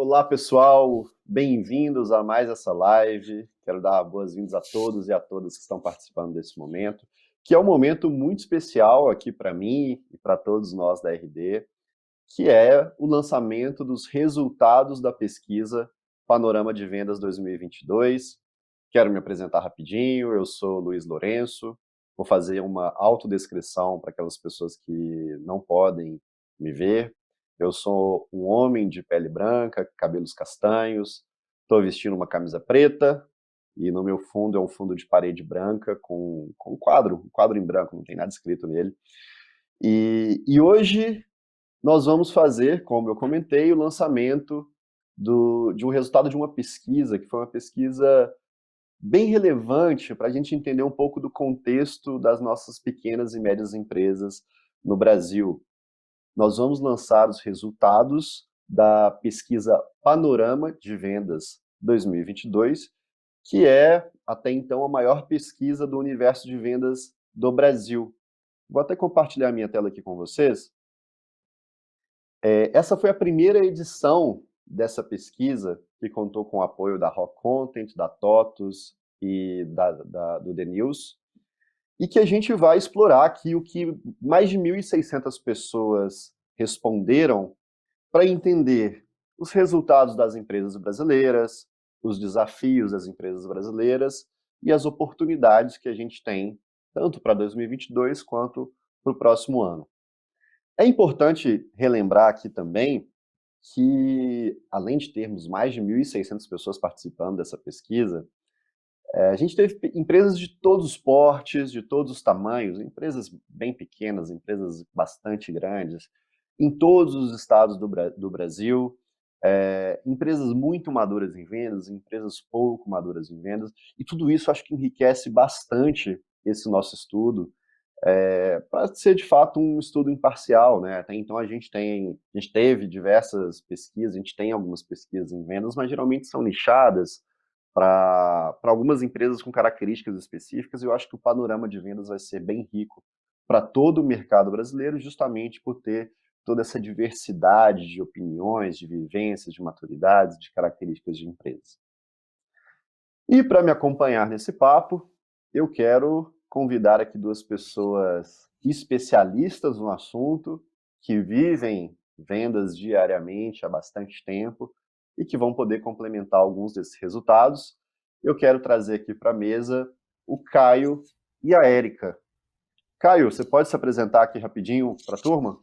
Olá, pessoal, bem-vindos a mais essa live. Quero dar boas-vindas a todos e a todas que estão participando desse momento, que é um momento muito especial aqui para mim e para todos nós da RD, que é o lançamento dos resultados da pesquisa Panorama de Vendas 2022. Quero me apresentar rapidinho, eu sou Luiz Lourenço, vou fazer uma autodescrição para aquelas pessoas que não podem me ver. Eu sou um homem de pele branca, cabelos castanhos, estou vestindo uma camisa preta e no meu fundo é um fundo de parede branca com um quadro em branco, não tem nada escrito nele. E hoje nós vamos fazer, como eu comentei, o lançamento de um resultado de uma pesquisa, que foi uma pesquisa bem relevante para a gente entender um pouco do contexto das nossas pequenas e médias empresas no Brasil. Nós vamos lançar os resultados da pesquisa Panorama de Vendas 2022, que é, até então, a maior pesquisa do universo de vendas do Brasil. Vou até compartilhar minha tela aqui com vocês. Essa foi a primeira edição dessa pesquisa, que contou com o apoio da Rock Content, da TOTUS e do The News, e que a gente vai explorar aqui o que mais de 1.600 pessoas responderam para entender os resultados das empresas brasileiras, os desafios das empresas brasileiras e as oportunidades que a gente tem, tanto para 2022 quanto para o próximo ano. É importante relembrar aqui também que, além de termos mais de 1.600 pessoas participando dessa pesquisa, a gente teve empresas de todos os portes, de todos os tamanhos, empresas bem pequenas, empresas bastante grandes, em todos os estados do Brasil, empresas muito maduras em vendas, empresas pouco maduras em vendas, e tudo isso acho que enriquece bastante esse nosso estudo, para ser de fato um estudo imparcial, né? Até então a gente teve diversas pesquisas, a gente tem algumas pesquisas em vendas, mas geralmente são nichadas para algumas empresas com características específicas, e eu acho que o panorama de vendas vai ser bem rico para todo o mercado brasileiro, justamente por ter toda essa diversidade de opiniões, de vivências, de maturidades, de características de empresas. E para me acompanhar nesse papo, eu quero convidar aqui duas pessoas especialistas no assunto, que vivem vendas diariamente há bastante tempo e que vão poder complementar alguns desses resultados. Eu quero trazer aqui para a mesa o Caio e a Érica. Caio, você pode se apresentar aqui rapidinho para a turma?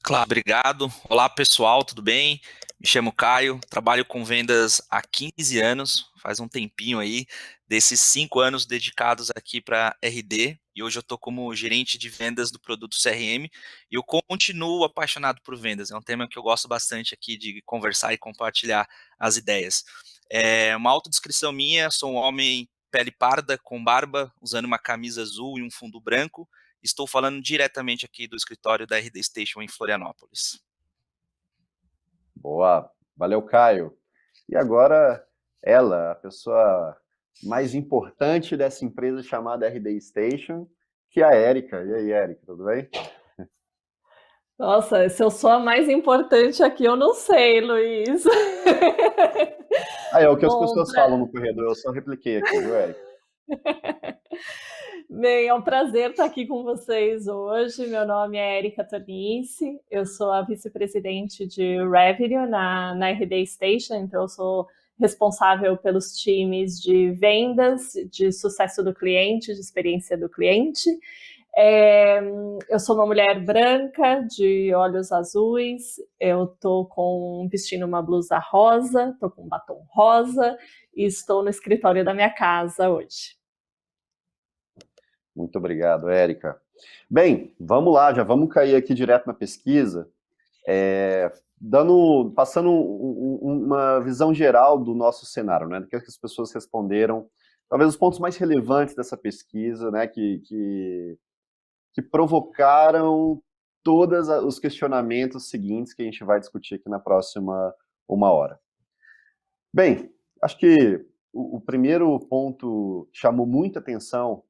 Claro, obrigado. Olá, pessoal, tudo bem? Me chamo Caio, trabalho com vendas há 15 anos, faz um tempinho aí, desses 5 anos dedicados aqui para RD, e hoje eu estou como gerente de vendas do produto CRM, e eu continuo apaixonado por vendas, é um tema que eu gosto bastante aqui de conversar e compartilhar as ideias. Uma autodescrição minha, sou um homem pele parda, com barba, usando uma camisa azul e um fundo branco. Estou falando diretamente aqui do escritório da RD Station em Florianópolis. Boa, valeu, Caio. E agora, ela, a pessoa mais importante dessa empresa chamada RD Station, que é a Érica. E aí, Érica, tudo bem? Nossa, se eu sou a mais importante aqui, eu não sei, Luiz. Ah, é o que as Bom, pessoas falam no corredor, eu só repliquei aqui, viu, Érica? bem, é um prazer estar aqui com vocês hoje. Meu nome é Erika Tornice, eu sou a vice-presidente de Revenue na RD Station, então eu sou responsável pelos times de vendas, de sucesso do cliente, de experiência do cliente. Eu sou uma mulher branca, de olhos azuis, eu estou vestindo uma blusa rosa, estou com um batom rosa e estou no escritório da minha casa hoje. Muito obrigado, Érica. Bem, vamos lá, já vamos cair aqui direto na pesquisa, passando uma visão geral do nosso cenário, né, do que as pessoas responderam, talvez os pontos mais relevantes dessa pesquisa, né, que provocaram todos os questionamentos seguintes que a gente vai discutir aqui na próxima 1 hora. Bem, acho que o primeiro ponto que chamou muita atenção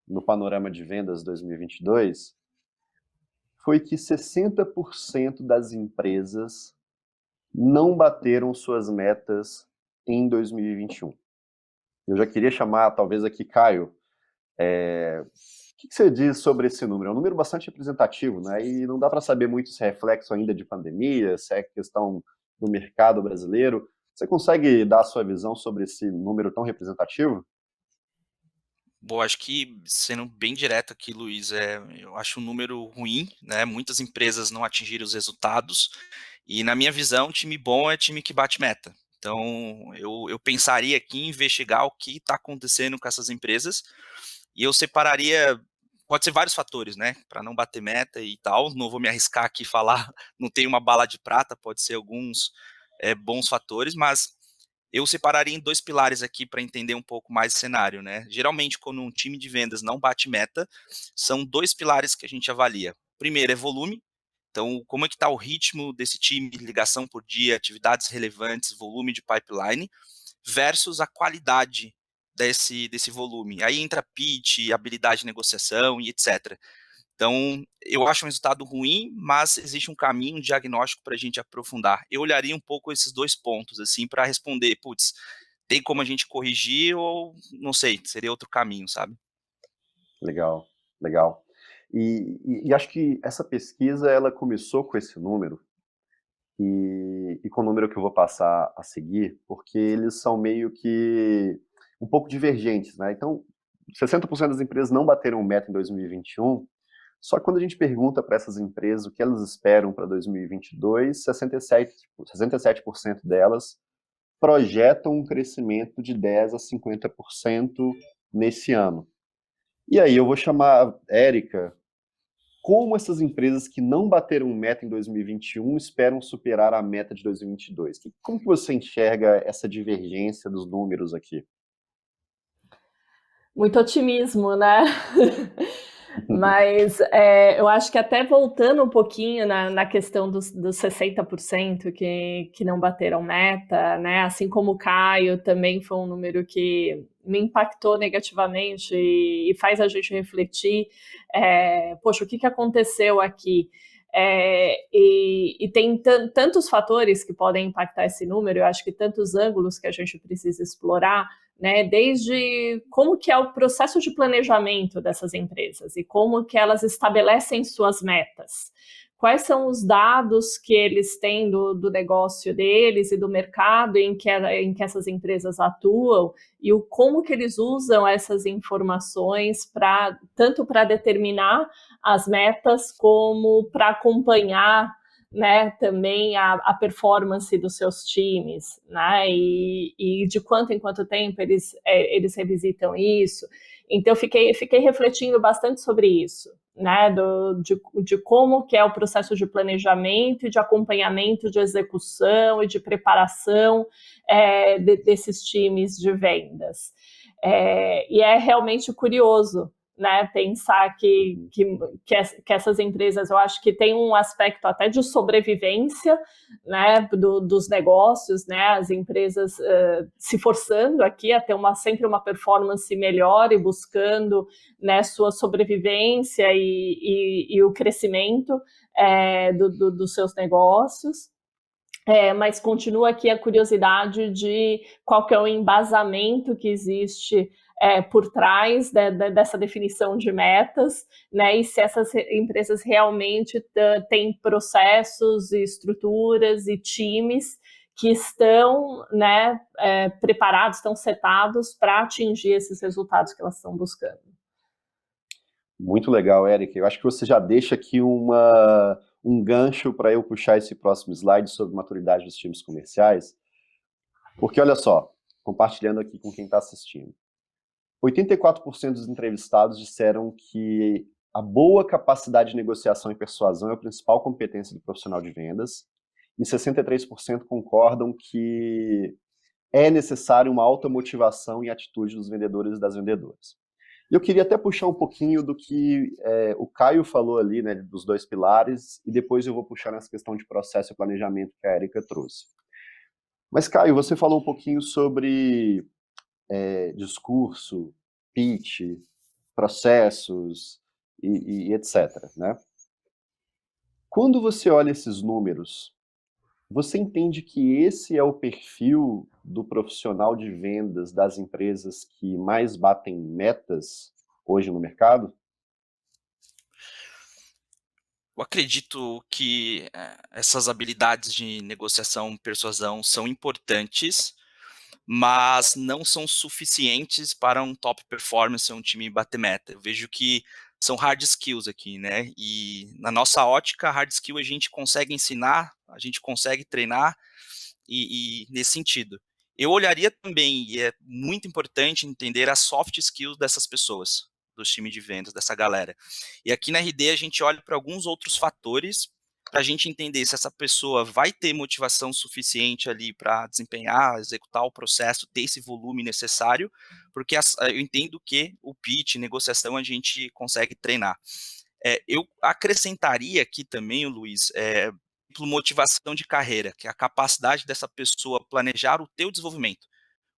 no panorama de vendas 2022 foi que 60% das empresas não bateram suas metas em 2021. Eu já queria chamar, talvez aqui, Caio, o que você diz sobre esse número? É um número bastante representativo, né? E não dá para saber muito se é reflexo ainda de pandemia, se é questão do mercado brasileiro. Você consegue dar a sua visão sobre esse número tão representativo? Bom, acho que sendo bem direto aqui, Luiz, eu acho um número ruim, né? Muitas empresas não atingiram os resultados e, na minha visão, time bom é time que bate meta. Então, eu pensaria aqui em investigar o que está acontecendo com essas empresas e eu separaria, pode ser vários fatores, né? Para não bater meta e tal. Não vou me arriscar aqui e falar, não tem uma bala de prata, pode ser alguns bons fatores, mas eu separaria em dois pilares aqui para entender um pouco mais o cenário, né? Geralmente, quando um time de vendas não bate meta, são dois pilares que a gente avalia. Primeiro é volume, então como é que está o ritmo desse time, ligação por dia, atividades relevantes, volume de pipeline, versus a qualidade desse volume. Aí entra pitch, habilidade de negociação e etc. Então, eu acho um resultado ruim, mas existe um caminho, um diagnóstico para a gente aprofundar. Eu olharia um pouco esses dois pontos, assim, para responder, putz, tem como a gente corrigir ou, não sei, seria outro caminho, sabe? Legal, legal. E acho que essa pesquisa, ela começou com esse número, e com o número que eu vou passar a seguir, porque eles são meio que um pouco divergentes, né? Então, 60% das empresas não bateram meta em 2021, só que quando a gente pergunta para essas empresas o que elas esperam para 2022, 67% delas projetam um crescimento de 10 a 50% nesse ano. E aí eu vou chamar a Érica, como essas empresas que não bateram meta em 2021 esperam superar a meta de 2022? Como que você enxerga essa divergência dos números aqui? Muito otimismo, né? Mas eu acho que até voltando um pouquinho na questão dos 60% que não bateram meta, né? Assim como o Caio, também foi um número que me impactou negativamente e faz a gente refletir, poxa, o que aconteceu aqui? E tem tantos fatores que podem impactar esse número, eu acho que tantos ângulos que a gente precisa explorar, né, desde como que é o processo de planejamento dessas empresas e como que elas estabelecem suas metas. Quais são os dados que eles têm do negócio deles e do mercado em que essas empresas atuam e como que eles usam essas informações tanto para determinar as metas como para acompanhar, né, também a performance dos seus times, né, e de quanto em quanto tempo eles revisitam isso. Então, fiquei refletindo bastante sobre isso, né, de como que é o processo de planejamento, de acompanhamento, de execução e de preparação desses times de vendas. E é realmente curioso, né, pensar que essas empresas, eu acho que tem um aspecto até de sobrevivência, né, dos negócios, né, as empresas se forçando aqui a ter sempre uma performance melhor e buscando, né, sua sobrevivência e o crescimento dos seus negócios. Mas continua aqui a curiosidade de qual que é o embasamento que existe por trás dessa definição de metas, né? E se essas empresas realmente têm processos, estruturas e times que estão, né, preparados, estão setados para atingir esses resultados que elas estão buscando. Muito legal, Érica. Eu acho que você já deixa aqui um gancho para eu puxar esse próximo slide sobre maturidade dos times comerciais, porque olha só, compartilhando aqui com quem está assistindo. 84% dos entrevistados disseram que a boa capacidade de negociação e persuasão é a principal competência do profissional de vendas, e 63% concordam que é necessário uma alta motivação e atitude dos vendedores e das vendedoras. E eu queria até puxar um pouquinho do que o Caio falou ali, né, dos dois pilares, e depois eu vou puxar nessa questão de processo e planejamento que a Érica trouxe. Mas, Caio, você falou um pouquinho sobre discurso, pitch, processos e etc. Né? Quando você olha esses números, Você entende que esse é o perfil do profissional de vendas das empresas que mais batem metas hoje no mercado? Eu acredito que essas habilidades de negociação, persuasão são importantes, mas não são suficientes para um top performance ou um time bater meta. Eu vejo que são hard skills aqui, né? E na nossa ótica, hard skill a gente consegue ensinar, a gente consegue treinar e nesse sentido. Eu olharia também, e é muito importante entender as soft skills dessas pessoas, dos times de vendas, dessa galera. E aqui na RD a gente olha para alguns outros fatores para a gente entender se essa pessoa vai ter motivação suficiente ali para desempenhar, executar o processo, ter esse volume necessário, porque eu entendo que o pitch, negociação, a gente consegue treinar. Eu acrescentaria aqui também, Luiz, motivação de carreira, que é a capacidade dessa pessoa planejar o teu desenvolvimento.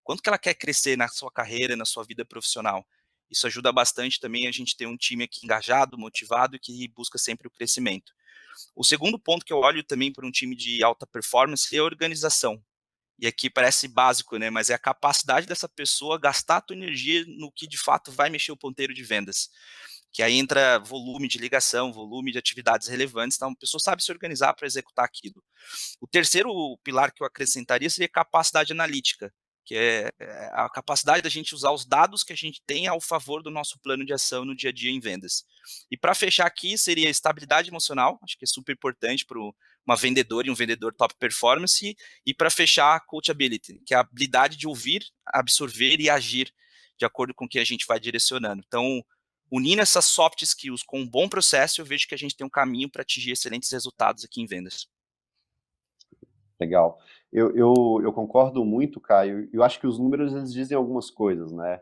Quanto que ela quer crescer na sua carreira, na sua vida profissional? Isso ajuda bastante também a gente ter um time aqui engajado, motivado e que busca sempre o crescimento. O segundo ponto que eu olho também para um time de alta performance é a organização. E aqui parece básico, né? Mas é a capacidade dessa pessoa gastar a tua energia no que de fato vai mexer o ponteiro de vendas. Que aí entra volume de ligação, volume de atividades relevantes, então a pessoa sabe se organizar para executar aquilo. O terceiro pilar que eu acrescentaria seria capacidade analítica, que é a capacidade da gente usar os dados que a gente tem ao favor do nosso plano de ação no dia a dia em vendas. E para fechar aqui, seria estabilidade emocional, acho que é super importante para uma vendedora e um vendedor top performance, e para fechar, coachability, que é a habilidade de ouvir, absorver e agir de acordo com o que a gente vai direcionando. Então, unindo essas soft skills com um bom processo, eu vejo que a gente tem um caminho para atingir excelentes resultados aqui em vendas. Legal. Eu concordo muito, Caio. Eu acho que os números eles dizem algumas coisas, né?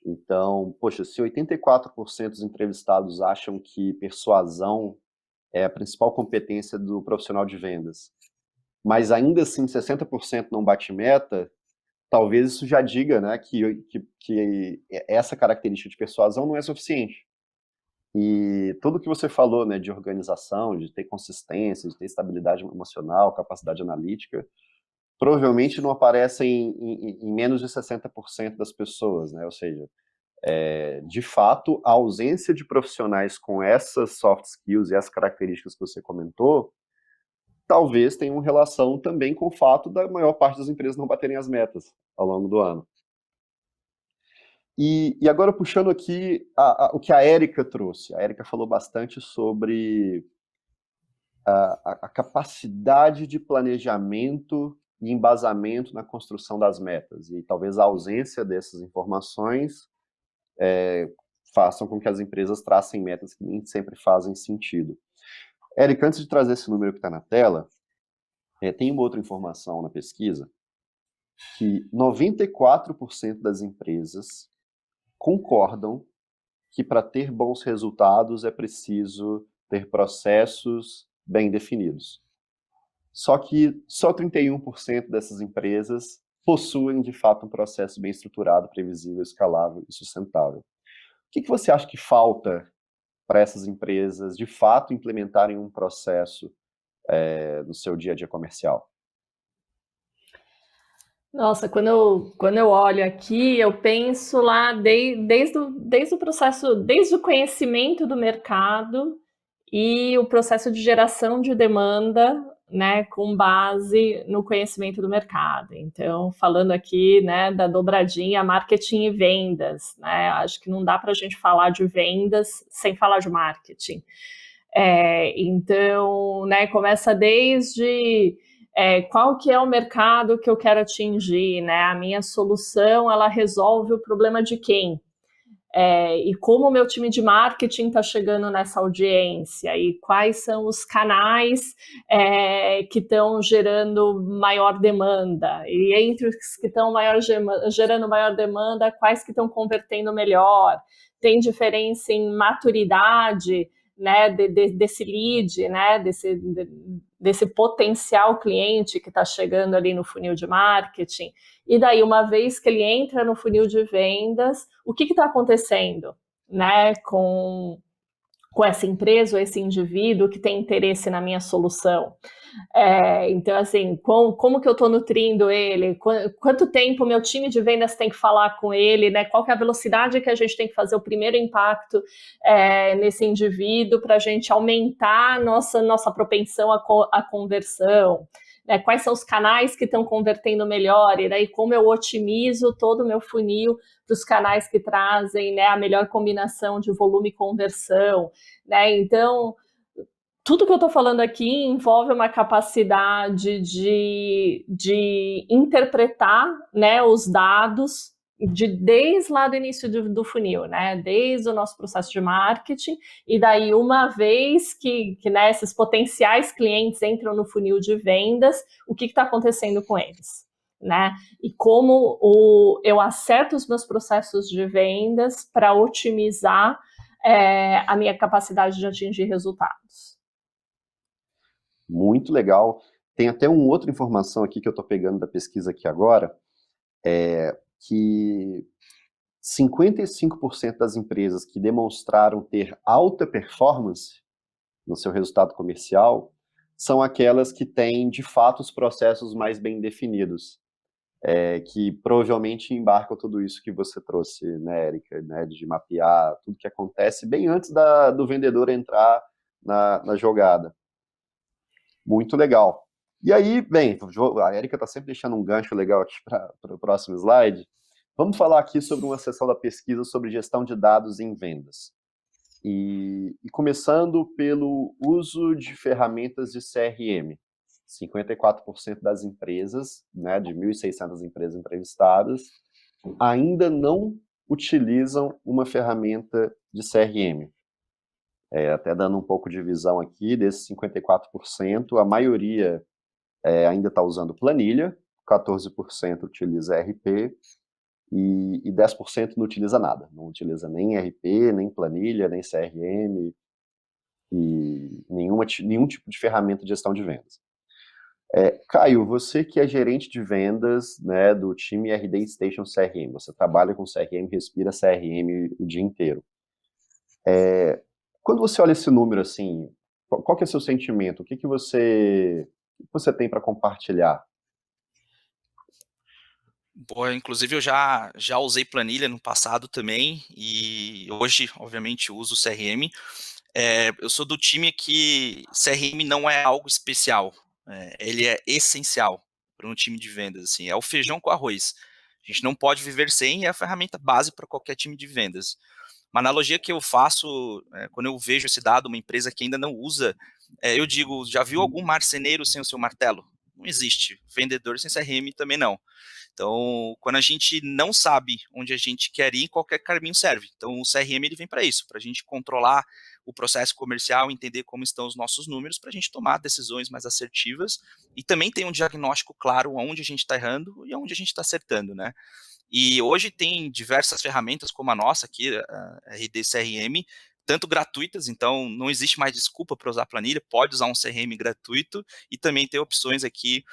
Então, poxa, se 84% dos entrevistados acham que persuasão é a principal competência do profissional de vendas, mas ainda assim 60% não bate meta, talvez isso já diga, né, que essa característica de persuasão não é suficiente. E tudo que você falou, né, de organização, de ter consistência, de ter estabilidade emocional, capacidade analítica, provavelmente não aparece em menos de 60% das pessoas, né? Ou seja, de fato, a ausência de profissionais com essas soft skills e as características que você comentou, talvez tenha uma relação também com o fato da maior parte das empresas não baterem as metas ao longo do ano. E agora puxando aqui o que a Érica trouxe. A Érica falou bastante sobre a capacidade de planejamento e embasamento na construção das metas. E talvez a ausência dessas informações façam com que as empresas tracem metas que nem sempre fazem sentido. Érica, antes de trazer esse número que está na tela, tem uma outra informação na pesquisa, que 94% das empresas concordam que para ter bons resultados é preciso ter processos bem definidos. Só que só 31% dessas empresas possuem, de fato, um processo bem estruturado, previsível, escalável e sustentável. O que você acha que falta para essas empresas, de fato, implementarem um processo no seu dia a dia comercial? Nossa, quando eu olho aqui, eu penso lá desde o processo, desde o conhecimento do mercado e o processo de geração de demanda, né, com base no conhecimento do mercado. Então, falando aqui, né, da dobradinha marketing e vendas, né, acho que não dá para a gente falar de vendas sem falar de marketing. Então, né, começa desde qual que é o mercado que eu quero atingir, né? A minha solução, ela resolve o problema de quem? E como o meu time de marketing está chegando nessa audiência, e quais são os canais que estão gerando maior demanda, e entre os que estão gerando maior demanda, quais que estão convertendo melhor, tem diferença em maturidade, né, desse lead, né, desse potencial cliente que está chegando ali no funil de marketing. E daí, uma vez que ele entra no funil de vendas, o que está acontecendo, né, com com essa empresa ou esse indivíduo que tem interesse na minha solução. Então, assim, como que eu estou nutrindo ele? Quanto tempo meu time de vendas tem que falar com ele? Né? Qual que é a velocidade que a gente tem que fazer o primeiro impacto nesse indivíduo para a gente aumentar a nossa propensão à conversão? Né? Quais são os canais que estão convertendo melhor? E daí como eu otimizo todo o meu funil para os canais que trazem, né, a melhor combinação de volume e conversão? Né? Então, tudo que eu estou falando aqui envolve uma capacidade de interpretar, né, os dados desde lá do início do funil, né, desde o nosso processo de marketing, e daí uma vez que né, esses potenciais clientes entram no funil de vendas, o que está acontecendo com eles? Né? E como eu acerto os meus processos de vendas para otimizar a minha capacidade de atingir resultados. Muito legal. Tem até uma outra informação aqui que eu estou pegando da pesquisa aqui agora, que 55% das empresas que demonstraram ter alta performance no seu resultado comercial são aquelas que têm, de fato, os processos mais bem definidos, que provavelmente embarcam tudo isso que você trouxe, né, Érica, né, de mapear tudo que acontece bem antes do vendedor entrar na jogada. Muito legal. E aí, bem, a Érica está sempre deixando um gancho legal aqui para o próximo slide. Vamos falar aqui sobre uma seção da pesquisa sobre gestão de dados em vendas. E começando pelo uso de ferramentas de CRM. 54% das empresas, né, de 1.600 empresas entrevistadas, ainda não utilizam uma ferramenta de CRM. Até dando um pouco de visão aqui, desses 54%, a maioria ainda está usando planilha, 14% utiliza RP e 10% não utiliza nada. Não utiliza nem RP, nem planilha, nem CRM e nenhum tipo de ferramenta de gestão de vendas. Caio, você que é gerente de vendas, né, do time RD Station CRM, você trabalha com CRM, respira CRM o dia inteiro. Quando você olha esse número, assim, qual que é o seu sentimento? O que você tem para compartilhar? Boa, inclusive eu já usei planilha no passado também, e hoje, obviamente, uso CRM. Eu sou do time que CRM não é algo especial, ele é essencial para um time de vendas, assim, é o feijão com arroz. A gente não pode viver sem, é a ferramenta base para qualquer time de vendas. Uma analogia que eu faço, quando eu vejo esse dado, uma empresa que ainda não usa, eu digo, já viu algum marceneiro sem o seu martelo? Não existe. Vendedor sem CRM também não. Então, quando a gente não sabe onde a gente quer ir, qualquer caminho serve. Então, o CRM ele vem para isso, para a gente controlar o processo comercial, entender como estão os nossos números, para a gente tomar decisões mais assertivas e também ter um diagnóstico claro onde a gente está errando e onde a gente está acertando, né? E hoje tem diversas ferramentas como a nossa aqui, a RD CRM, tanto gratuitas, então não existe mais desculpa para usar planilha, pode usar um CRM gratuito e também ter opções aqui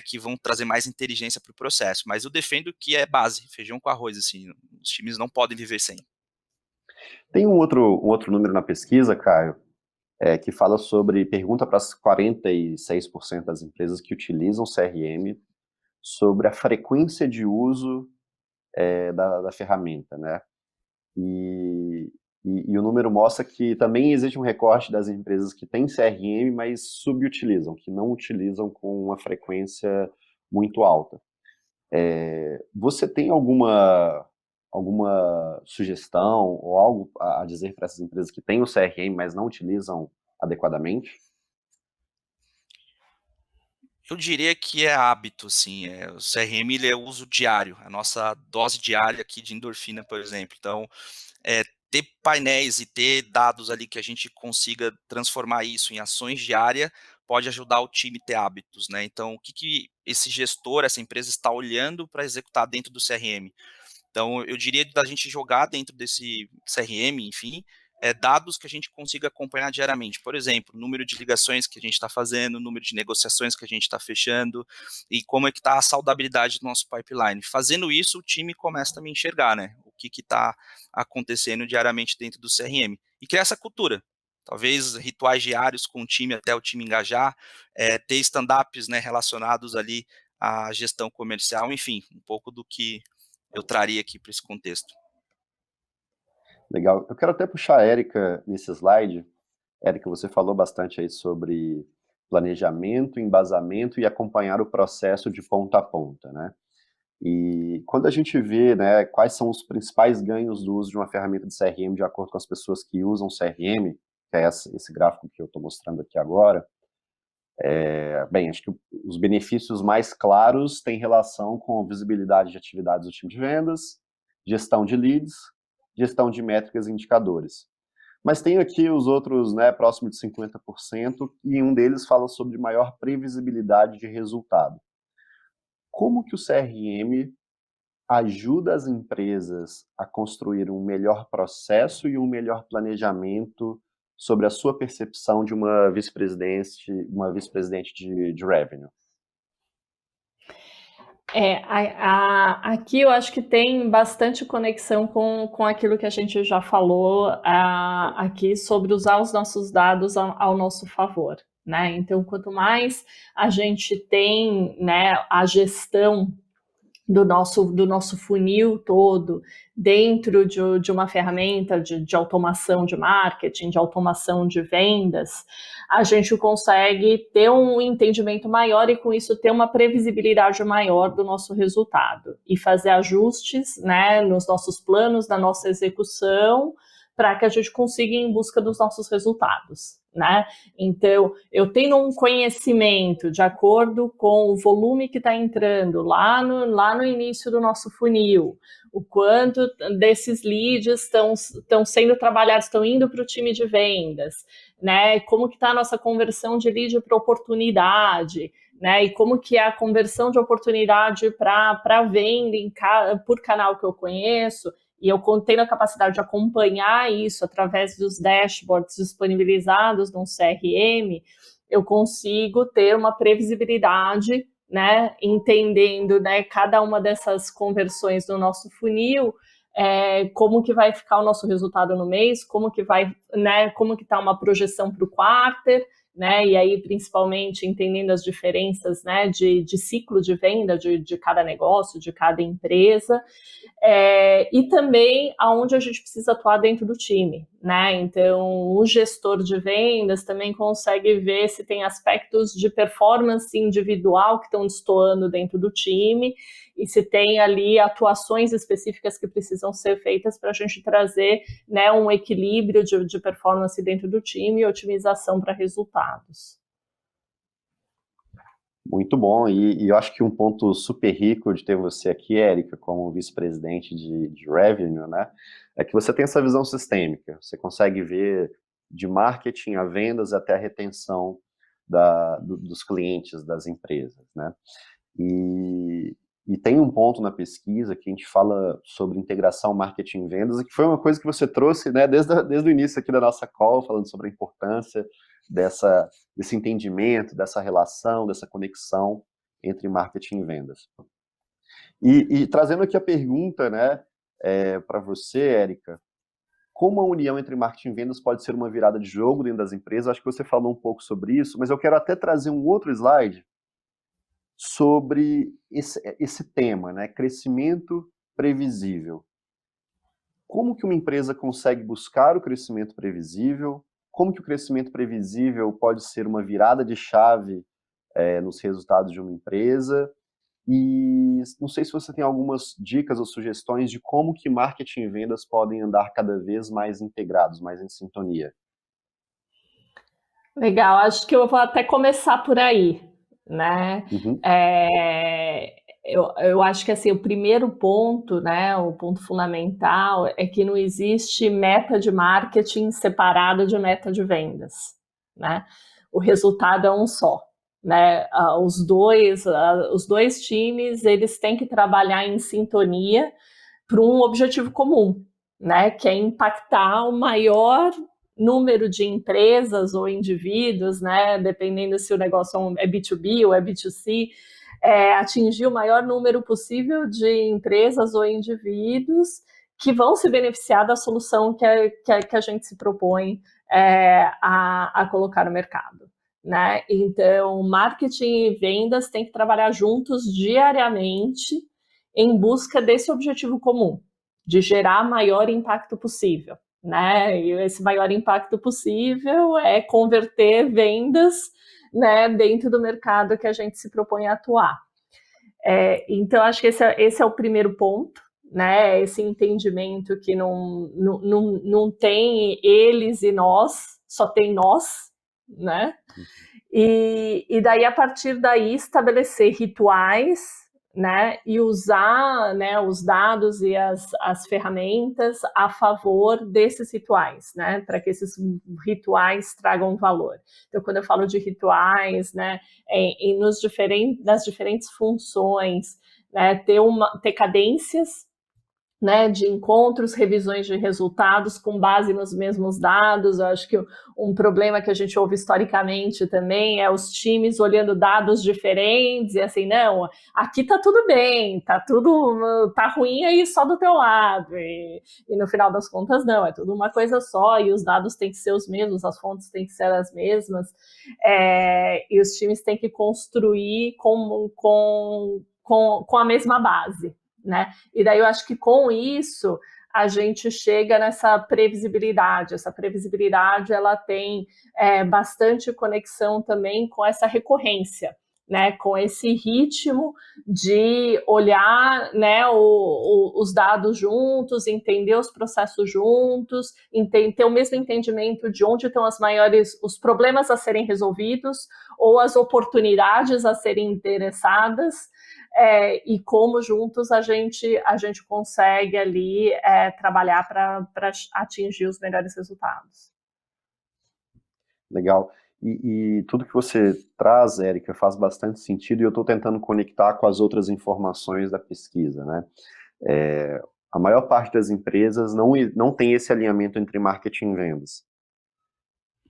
que vão trazer mais inteligência para o processo. Mas eu defendo que é base, feijão com arroz, assim, os times não podem viver sem. Tem um outro número na pesquisa, Caio, que fala sobre, pergunta para as 46% das empresas que utilizam CRM sobre a frequência de uso da ferramenta, né? E o número mostra que também existe um recorte das empresas que têm CRM, mas subutilizam, que não utilizam com uma frequência muito alta. Você tem alguma sugestão ou algo a dizer para essas empresas que têm o CRM, mas não utilizam adequadamente? Eu diria que é hábito, assim, o CRM ele é uso diário, a nossa dose diária aqui de endorfina, por exemplo. Então, ter painéis e ter dados ali que a gente consiga transformar isso em ações diárias pode ajudar o time a ter hábitos, né? Então, o que esse gestor, essa empresa está olhando para executar dentro do CRM? Então, eu diria da gente jogar dentro desse CRM, enfim, dados que a gente consiga acompanhar diariamente. Por exemplo, número de ligações que a gente está fazendo, número de negociações que a gente está fechando e como é que está a saudabilidade do nosso pipeline. Fazendo isso, o time começa também a enxergar, né? O que está acontecendo diariamente dentro do CRM. E criar essa cultura. talvez rituais diários com o time até o time engajar, ter stand-ups, né, relacionados ali à gestão comercial, enfim, um pouco do que eu traria aqui para esse contexto. Legal. Eu quero até puxar a Érica nesse slide. Érica, você falou bastante aí sobre planejamento, embasamento e acompanhar o processo de ponta a ponta, né? E quando a gente vê, né, quais são os principais ganhos do uso de uma ferramenta de CRM de acordo com as pessoas que usam CRM, que é esse gráfico que eu estou mostrando aqui agora, bem, acho que os benefícios mais claros têm relação com a visibilidade de atividades do time de vendas, gestão de leads, gestão de métricas e indicadores. Mas tem aqui os outros, né, próximo de 50%, e um deles fala sobre maior previsibilidade de resultado. Como que o CRM ajuda as empresas a construir um melhor processo e um melhor planejamento sobre a sua percepção de uma vice-presidente de revenue? Aqui eu acho que tem bastante conexão com aquilo que a gente já falou aqui sobre usar os nossos dados ao nosso favor, né? Então, quanto mais a gente tem, né, a gestão do nosso funil todo dentro de uma ferramenta de automação de marketing, de automação de vendas, a gente consegue ter um entendimento maior e com isso ter uma previsibilidade maior do nosso resultado e fazer ajustes, né, nos nossos planos, na nossa execução, para que a gente consiga ir em busca dos nossos resultados, né? Então, eu tenho um conhecimento de acordo com o volume que está entrando lá no início do nosso funil, o quanto desses leads estão sendo trabalhados, estão indo para o time de vendas, né? Como que está a nossa conversão de lead para oportunidade, né? E como que é a conversão de oportunidade para venda por canal que eu conheço. E eu tenho a capacidade de acompanhar isso através dos dashboards disponibilizados no CRM, eu consigo ter uma previsibilidade, né, entendendo, né, cada uma dessas conversões do nosso funil, como que vai ficar o nosso resultado no mês, como que vai, né, como que está uma projeção para o quarter, né, e aí principalmente entendendo as diferenças, né, de ciclo de venda de cada negócio, de cada empresa, e também aonde a gente precisa atuar dentro do time, né? Então, o gestor de vendas também consegue ver se tem aspectos de performance individual que estão destoando dentro do time e se tem ali atuações específicas que precisam ser feitas para a gente trazer, né, um equilíbrio de performance dentro do time e otimização para resultados. Muito bom, e eu acho que um ponto super rico de ter você aqui, Érica, como vice-presidente de Revenue, né, é que você tem essa visão sistêmica, você consegue ver de marketing a vendas até a retenção dos clientes das empresas, né, e tem um ponto na pesquisa que a gente fala sobre integração marketing e vendas, que foi uma coisa que você trouxe, né, desde o início aqui da nossa call, falando sobre a importância desse entendimento, dessa relação, dessa conexão entre marketing e vendas. E trazendo aqui a pergunta, né, para você, Érica, como a união entre marketing e vendas pode ser uma virada de jogo dentro das empresas? Acho que você falou um pouco sobre isso, mas eu quero até trazer um outro slide sobre esse tema, né, crescimento previsível. Como que uma empresa consegue buscar o crescimento previsível? Como que o crescimento previsível pode ser uma virada de chave nos resultados de uma empresa? E não sei se você tem algumas dicas ou sugestões de como que marketing e vendas podem andar cada vez mais integrados, mais em sintonia. Legal, acho que eu vou até começar por aí, né? Uhum. Eu acho que assim, o primeiro ponto, né, o ponto fundamental é que não existe meta de marketing separada de meta de vendas, né? O resultado é um só, né? Os dois times, eles têm que trabalhar em sintonia para um objetivo comum, né? Que é impactar o maior número de empresas ou indivíduos, né? Dependendo se o negócio é B2B ou é B2C, atingir o maior número possível de empresas ou indivíduos que vão se beneficiar da solução que a gente se propõe a colocar no mercado. Né? Então, marketing e vendas têm que trabalhar juntos diariamente em busca desse objetivo comum, de gerar maior impacto possível. Né? E esse maior impacto possível é converter vendas, né, dentro do mercado que a gente se propõe a atuar. Então, acho que esse é o primeiro ponto, né? Esse entendimento que não tem eles e nós, só tem nós, né? E daí, a partir daí, estabelecer rituais, né, e usar, né, os dados e as ferramentas a favor desses rituais, né, para que esses rituais tragam valor. Então, quando eu falo de rituais, né, nas diferentes funções, né, ter cadências, né, de encontros, revisões de resultados com base nos mesmos dados. Eu acho que um problema que a gente ouve historicamente também é os times olhando dados diferentes e assim, não, aqui tá tudo bem, tá ruim aí só do teu lado. E no final das contas, não, é tudo uma coisa só e os dados têm que ser os mesmos, as fontes têm que ser as mesmas, e os times têm que construir com a mesma base. Né? E daí eu acho que com isso a gente chega nessa previsibilidade. Essa previsibilidade ela tem bastante conexão também com essa recorrência, né? Com esse ritmo de olhar, né, os dados juntos, entender os processos juntos, ter o mesmo entendimento de onde estão os problemas a serem resolvidos ou as oportunidades a serem interessadas. E como juntos a gente consegue ali trabalhar para atingir os melhores resultados. Legal. E tudo que você traz, Érica, faz bastante sentido e eu estou tentando conectar com as outras informações da pesquisa, né? A maior parte das empresas não tem esse alinhamento entre marketing e vendas.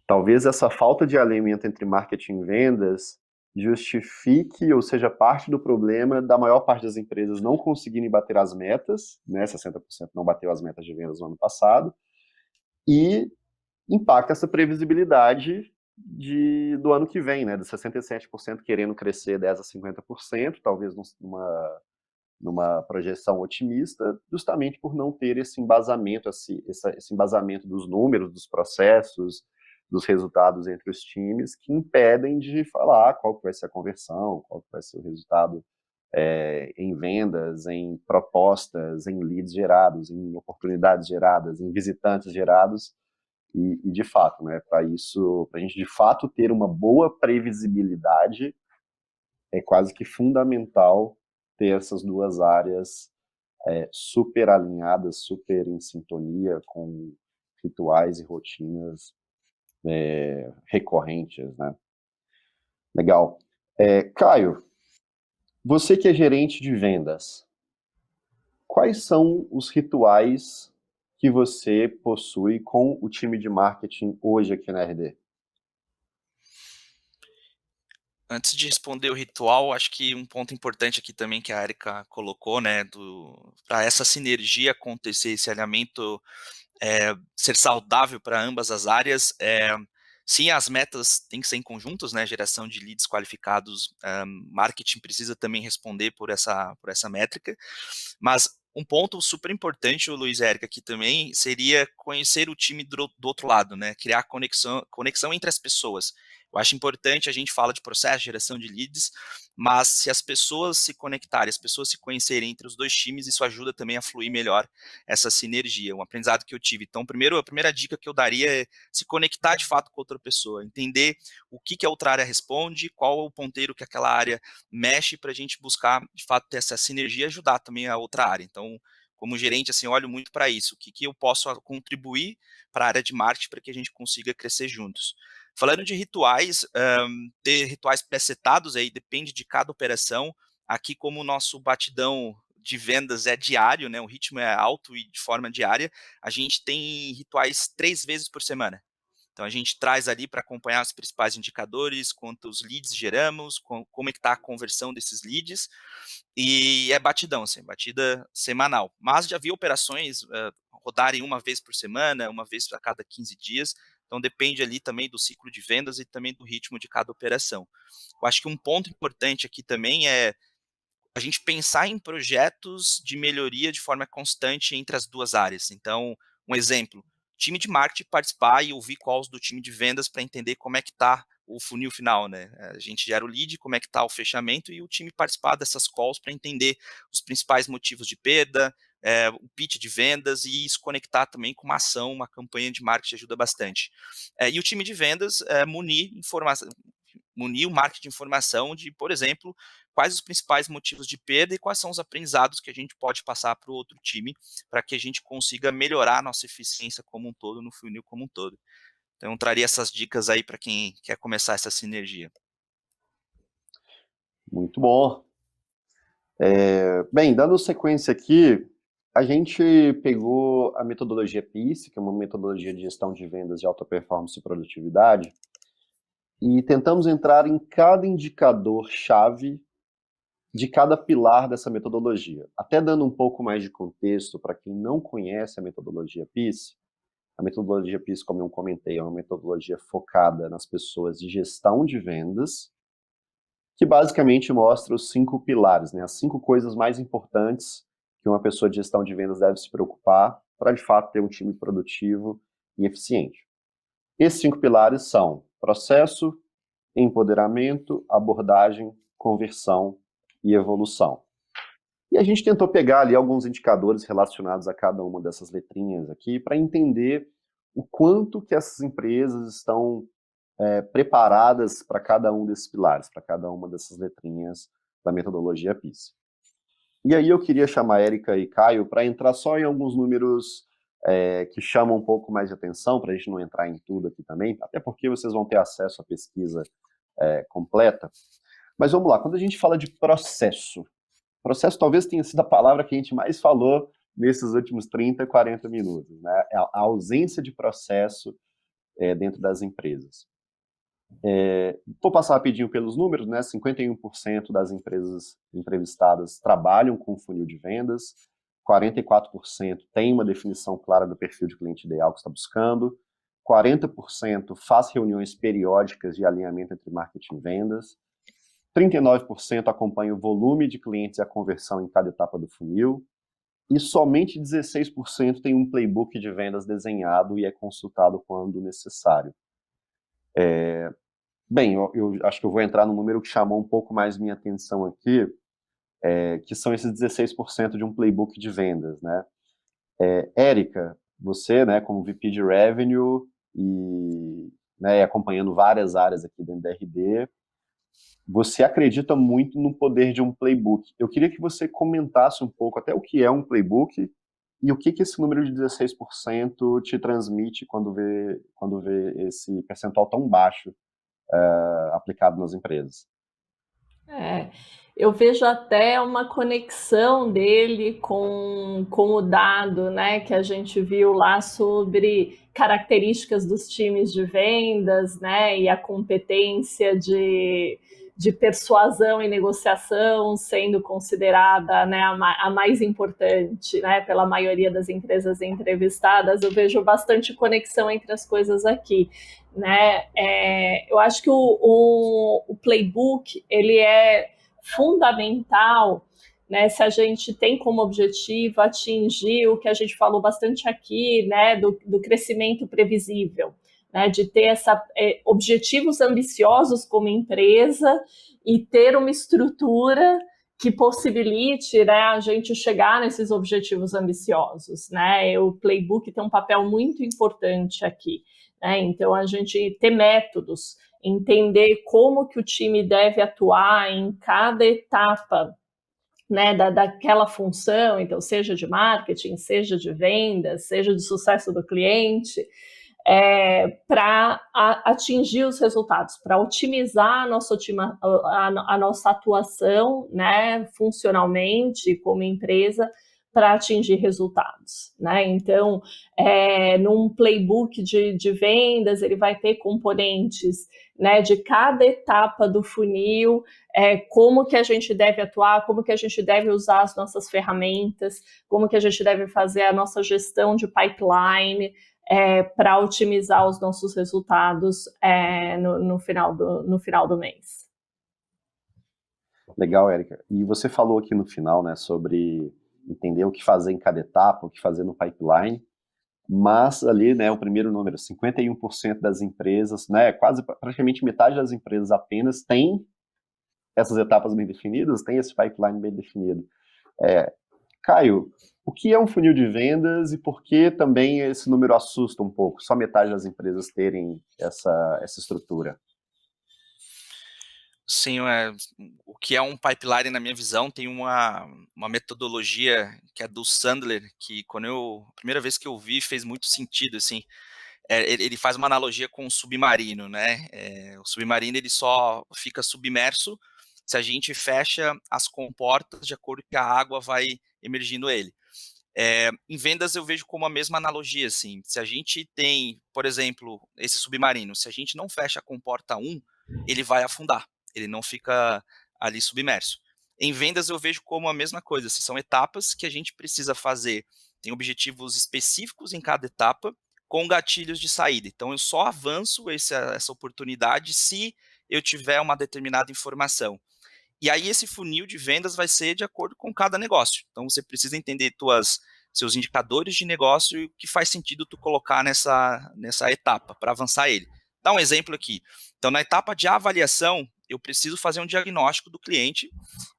Talvez essa falta de alinhamento entre marketing e vendas justifique ou seja parte do problema da maior parte das empresas não conseguirem bater as metas, né? 60% não bateu as metas de vendas no ano passado, e impacta essa previsibilidade do ano que vem, né? Dos 67% querendo crescer 10% a 50%, talvez numa projeção otimista, justamente por não ter esse embasamento, esse embasamento dos números, dos processos, dos resultados entre os times, que impedem de falar qual que vai ser a conversão, qual que vai ser o resultado em vendas, em propostas, em leads gerados, em oportunidades geradas, em visitantes gerados, e de fato, né, para a gente de fato ter uma boa previsibilidade, é quase que fundamental ter essas duas áreas super alinhadas, super em sintonia com rituais e rotinas recorrentes, né? Legal. Caio, você que é gerente de vendas, quais são os rituais que você possui com o time de marketing hoje aqui na RD? Antes de responder o ritual, acho que um ponto importante aqui também que a Erika colocou, né, para essa sinergia acontecer, esse alinhamento ser saudável para ambas as áreas, sim, as metas têm que ser em conjuntos, né, geração de leads qualificados, marketing precisa também responder por essa métrica, mas um ponto super importante, o Luiz e Érica, aqui também, seria conhecer o time do outro lado, né, criar conexão entre as pessoas. Eu acho importante, a gente fala de processo, geração de leads, mas se as pessoas se conectarem, as pessoas se conhecerem entre os dois times, isso ajuda também a fluir melhor essa sinergia, um aprendizado que eu tive. Então, a primeira dica que eu daria é se conectar de fato com outra pessoa, entender o que a outra área responde, qual é o ponteiro que aquela área mexe, para a gente buscar, de fato, ter essa sinergia e ajudar também a outra área. Então, como gerente, assim, eu olho muito para isso, o que eu posso contribuir para a área de marketing para que a gente consiga crescer juntos. Falando de rituais, ter rituais pré-setados aí depende de cada operação. Aqui, como o nosso batidão de vendas é diário, né, o ritmo é alto e de forma diária, a gente tem rituais 3 vezes por semana. Então a gente traz ali para acompanhar os principais indicadores, quantos leads geramos, como é que está a conversão desses leads, e é batidão, assim, batida semanal. Mas já vi operações rodarem uma vez por semana, uma vez a cada 15 dias, Então depende ali também do ciclo de vendas e também do ritmo de cada operação. Eu acho que um ponto importante aqui também é a gente pensar em projetos de melhoria de forma constante entre as duas áreas. Então, um exemplo, time de marketing participar e ouvir calls do time de vendas para entender como é que está o funil final, né? A gente gera o lead, como é que está o fechamento e o time participar dessas calls para entender os principais motivos de perda, o pitch de vendas e isso conectar também com uma ação, uma campanha de marketing ajuda bastante. E o time de vendas munir o marketing de informação de, por exemplo, quais os principais motivos de perda e quais são os aprendizados que a gente pode passar para o outro time para que a gente consiga melhorar a nossa eficiência como um todo, no funil como um todo. Então, eu traria essas dicas aí para quem quer começar essa sinergia. Muito bom. Bem, dando sequência aqui, a gente pegou a metodologia PIS, que é uma metodologia de gestão de vendas de alta performance e produtividade, e tentamos entrar em cada indicador-chave de cada pilar dessa metodologia. Até dando um pouco mais de contexto para quem não conhece a metodologia PIS, a metodologia PIS, como eu comentei, é uma metodologia focada nas pessoas de gestão de vendas, que basicamente mostra os 5 pilares, né, as 5 coisas mais importantes que uma pessoa de gestão de vendas deve se preocupar para, de fato, ter um time produtivo e eficiente. Esses 5 pilares são processo, empoderamento, abordagem, conversão e evolução. E a gente tentou pegar ali alguns indicadores relacionados a cada uma dessas letrinhas aqui para entender o quanto que essas empresas estão preparadas para cada um desses pilares, para cada uma dessas letrinhas da metodologia PIS. E aí eu queria chamar a Érica e Caio para entrar só em alguns números que chamam um pouco mais de atenção, para a gente não entrar em tudo aqui também, até porque vocês vão ter acesso à pesquisa completa. Mas vamos lá, quando a gente fala de processo talvez tenha sido a palavra que a gente mais falou nesses últimos 30, 40 minutos, né? A ausência de processo dentro das empresas. Vou passar rapidinho pelos números, né? 51% das empresas entrevistadas trabalham com funil de vendas, 44% tem uma definição clara do perfil de cliente ideal que está buscando, 40% faz reuniões periódicas de alinhamento entre marketing e vendas, 39% acompanha o volume de clientes e a conversão em cada etapa do funil, e somente 16% tem um playbook de vendas desenhado e é consultado quando necessário. Bem, eu acho que eu vou entrar no número que chamou um pouco mais minha atenção aqui, que são esses 16% de um playbook de vendas, né? Érica, você, né, como VP de Revenue e acompanhando várias áreas aqui dentro da RD, você acredita muito no poder de um playbook. Eu queria que você comentasse um pouco até o que é um playbook e o que esse número de 16% te transmite quando vê esse percentual tão baixo aplicado nas empresas. Eu vejo até uma conexão dele com o dado, né, que a gente viu lá sobre características dos times de vendas, né, e a competência de persuasão e negociação sendo considerada, né, a mais importante, né, pela maioria das empresas entrevistadas. Eu vejo bastante conexão entre as coisas aqui, né? Eu acho que o playbook ele é fundamental, né, se a gente tem como objetivo atingir o que a gente falou bastante aqui, né, do crescimento previsível, né, de ter objetivos ambiciosos como empresa e ter uma estrutura que possibilite, né, a gente chegar nesses objetivos ambiciosos, né? O playbook tem um papel muito importante aqui, né? Então a gente ter métodos, entender como que o time deve atuar em cada etapa, né, daquela função, então seja de marketing, seja de vendas, seja de sucesso do cliente, para atingir os resultados, para otimizar a nossa atuação, né, funcionalmente como empresa, para atingir resultados, né? Então, num playbook de vendas, ele vai ter componentes, né, de cada etapa do funil, como que a gente deve atuar, como que a gente deve usar as nossas ferramentas, como que a gente deve fazer a nossa gestão de pipeline, para otimizar os nossos resultados no final do mês. Legal, Érica. E você falou aqui no final, né, sobre entender o que fazer em cada etapa, o que fazer no pipeline, mas ali, né, o primeiro número, 51% das empresas, né, quase praticamente metade das empresas apenas tem essas etapas bem definidas, tem esse pipeline bem definido. Caio, o que é um funil de vendas e por que também esse número assusta um pouco? Só metade das empresas terem essa estrutura. Sim, o que é um pipeline, na minha visão, tem uma metodologia que é do Sandler, que a primeira vez que eu vi fez muito sentido, assim. Ele faz uma analogia com o submarino, né? O submarino ele só fica submerso se a gente fecha as comportas de acordo com que a água vai emergindo ele. Em vendas eu vejo como a mesma analogia, assim. Se a gente tem, por exemplo, esse submarino, se a gente não fecha a comporta 1, ele vai afundar, ele não fica ali submerso. Em vendas eu vejo como a mesma coisa, assim, são etapas que a gente precisa fazer, tem objetivos específicos em cada etapa, com gatilhos de saída. Então eu só avanço essa oportunidade se eu tiver uma determinada informação. E aí esse funil de vendas vai ser de acordo com cada negócio. Então você precisa entender seus indicadores de negócio e o que faz sentido tu colocar nessa etapa para avançar ele. Dá um exemplo aqui. Então na etapa de avaliação, eu preciso fazer um diagnóstico do cliente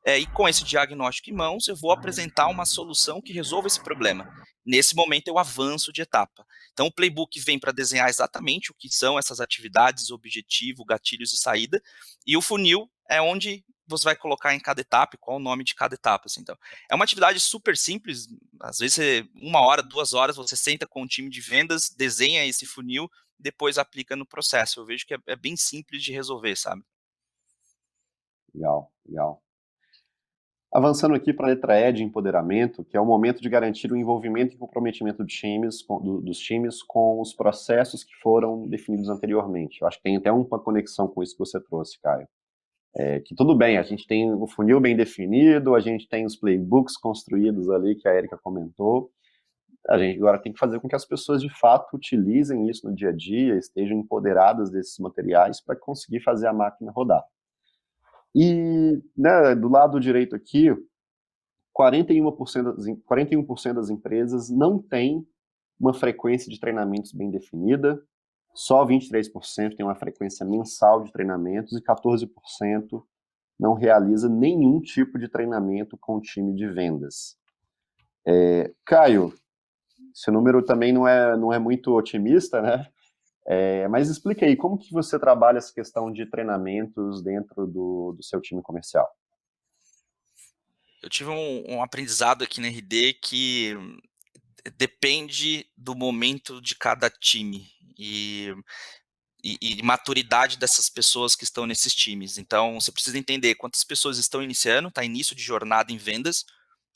e com esse diagnóstico em mãos, eu vou apresentar uma solução que resolva esse problema. Nesse momento eu avanço de etapa. Então o playbook vem para desenhar exatamente o que são essas atividades, objetivo, gatilhos e saída, e o funil é onde você vai colocar em cada etapa, qual o nome de cada etapa. Assim. Então, é uma atividade super simples, às vezes 1 hora, 2 horas, você senta com um time de vendas, desenha esse funil, depois aplica no processo. Eu vejo que é bem simples de resolver, sabe? Legal, legal. Avançando aqui para a letra E de empoderamento, que é o momento de garantir o envolvimento e comprometimento dos times com os processos que foram definidos anteriormente. Eu acho que tem até uma conexão com isso que você trouxe, Caio. Que tudo bem, a gente tem o funil bem definido, a gente tem os playbooks construídos ali, que a Érica comentou, a gente agora tem que fazer com que as pessoas de fato utilizem isso no dia a dia, estejam empoderadas desses materiais para conseguir fazer a máquina rodar. E, né, do lado direito aqui, 41% das empresas não tem uma frequência de treinamentos bem definida, só 23% tem uma frequência mensal de treinamentos e 14% não realiza nenhum tipo de treinamento com o time de vendas. Caio, esse número também não é muito otimista, né? Mas explica aí, como que você trabalha essa questão de treinamentos dentro do seu time comercial? Eu tive um aprendizado aqui na RD que depende do momento de cada time e maturidade dessas pessoas que estão nesses times. Então, você precisa entender quantas pessoas estão iniciando, está início de jornada em vendas,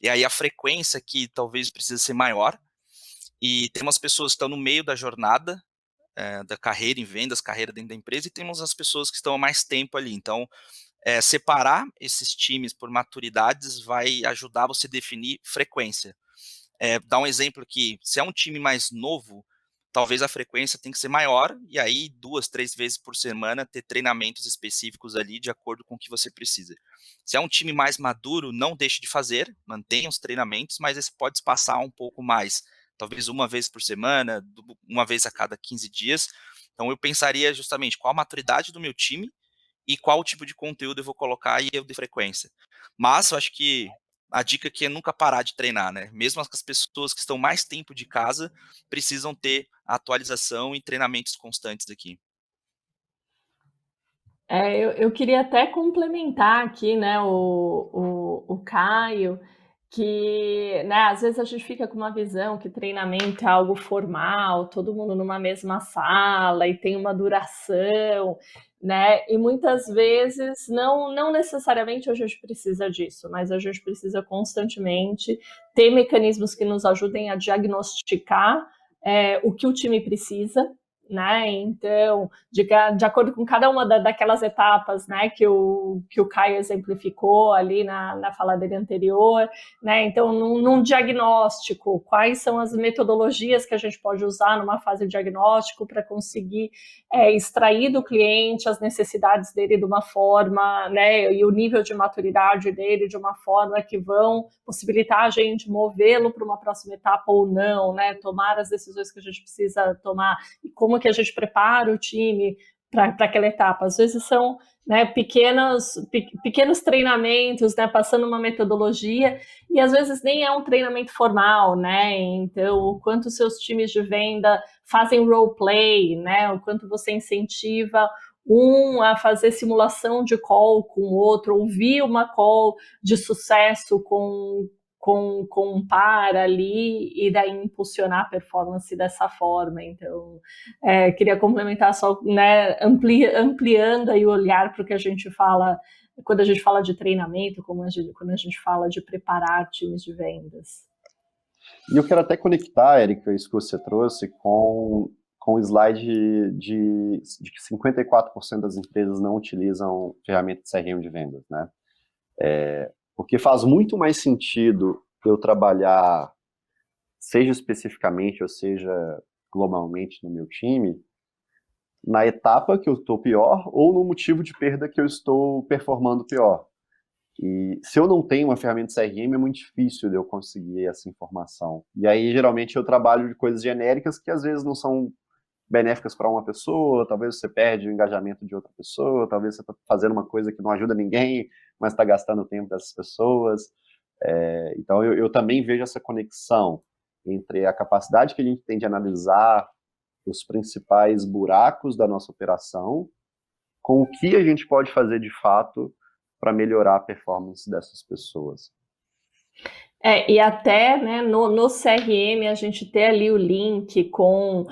e aí a frequência que talvez precisa ser maior. E tem umas pessoas que estão no meio da jornada, da carreira em vendas, carreira dentro da empresa, e temos as pessoas que estão há mais tempo ali. Então, separar esses times por maturidades vai ajudar você a definir frequência. Dar um exemplo aqui, se é um time mais novo, talvez a frequência tem que ser maior, e aí 2, 3 vezes por semana ter treinamentos específicos ali de acordo com o que você precisa. Se é um time mais maduro, não deixe de fazer, mantenha os treinamentos, mas esse pode espaçar um pouco mais, talvez 1 vez por semana, 1 vez a cada 15 dias. Então eu pensaria justamente qual a maturidade do meu time e qual tipo de conteúdo eu vou colocar e eu de frequência. Mas eu acho que a dica aqui é nunca parar de treinar, né? Mesmo as pessoas que estão mais tempo de casa precisam ter atualização e treinamentos constantes aqui. Eu queria até complementar aqui, né, o Caio, que, né, às vezes a gente fica com uma visão que treinamento é algo formal, todo mundo numa mesma sala e tem uma duração, né? E muitas vezes não necessariamente a gente precisa disso, mas a gente precisa constantemente ter mecanismos que nos ajudem a diagnosticar o que o time precisa, né? Então, de acordo com cada uma daquelas etapas, né, que o Caio exemplificou ali na fala dele anterior, né? Então, num diagnóstico, quais são as metodologias que a gente pode usar numa fase de diagnóstico para conseguir extrair do cliente as necessidades dele de uma forma, né, e o nível de maturidade dele de uma forma que vão possibilitar a gente movê-lo para uma próxima etapa ou não, né, tomar as decisões que a gente precisa tomar, e como que a gente prepara o time para aquela etapa. Às vezes são, né, pequenos treinamentos, né, passando uma metodologia, e às vezes nem é um treinamento formal, né? Então, o quanto os seus times de venda fazem role play, né? O quanto você incentiva um a fazer simulação de call com o outro, ouvir uma call de sucesso com um par ali, e daí impulsionar a performance dessa forma. Então, queria complementar só, né, ampliando aí o olhar para o que a gente fala quando a gente fala de treinamento, quando a gente fala de preparar times de vendas. E eu quero até conectar, Érica, isso que você trouxe com o slide de que 54% das empresas não utilizam ferramenta de CRM de vendas, né? Porque faz muito mais sentido eu trabalhar, seja especificamente ou seja globalmente no meu time, na etapa que eu estou pior ou no motivo de perda que eu estou performando pior. E se eu não tenho uma ferramenta de CRM, é muito difícil de eu conseguir essa informação. E aí, geralmente, eu trabalho de coisas genéricas que às vezes não são benéficas para uma pessoa, talvez você perde o engajamento de outra pessoa, talvez você está fazendo uma coisa que não ajuda ninguém, mas está gastando o tempo dessas pessoas. Então, eu também vejo essa conexão entre a capacidade que a gente tem de analisar os principais buracos da nossa operação com o que a gente pode fazer de fato para melhorar a performance dessas pessoas. E até, né, no CRM a gente ter ali o link com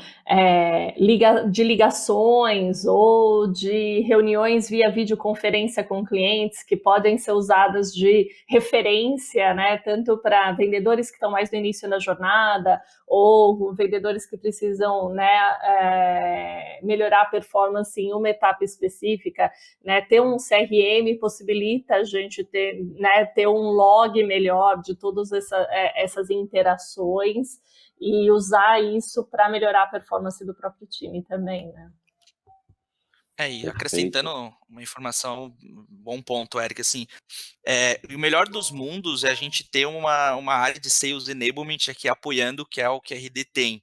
de ligações ou de reuniões via videoconferência com clientes que podem ser usadas de referência, né, tanto para vendedores que estão mais no início da jornada ou vendedores que precisam, né, melhorar a performance em uma etapa específica, né, ter um CRM possibilita a gente ter, né, ter um log melhor de todas essas interações e usar isso para melhorar a performance do próprio time também, né? E acrescentando uma informação, bom ponto, Eric, assim, o melhor dos mundos é a gente ter uma área de Sales Enablement aqui apoiando, que é o que a RD tem.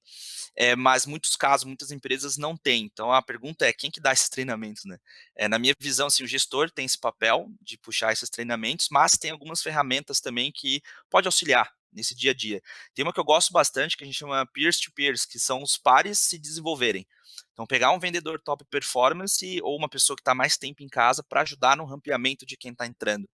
Mas muitos casos, muitas empresas não têm. Então a pergunta é quem que dá esses treinamentos, né? Na minha visão, assim, o gestor tem esse papel de puxar esses treinamentos, mas tem algumas ferramentas também que pode auxiliar nesse dia a dia. Tem uma que eu gosto bastante que a gente chama peers to peers, que são os pares se desenvolverem. Então pegar um vendedor top performance ou uma pessoa que está mais tempo em casa para ajudar no rampeamento de quem está entrando.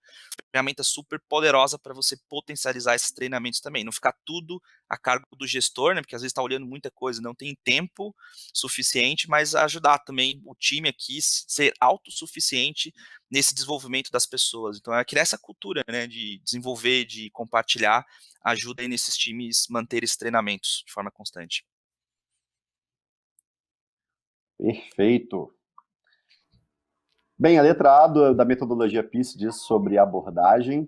Ferramenta super poderosa para você potencializar esses treinamentos também, não ficar tudo a cargo do gestor, né? Porque às vezes está olhando muita coisa, não tem tempo suficiente, mas ajudar também o time aqui ser autossuficiente nesse desenvolvimento das pessoas. Então é criar essa cultura, né, de desenvolver, de compartilhar, ajuda aí nesses times manter esses treinamentos de forma constante. Perfeito. Bem, a letra A da metodologia PIS diz sobre abordagem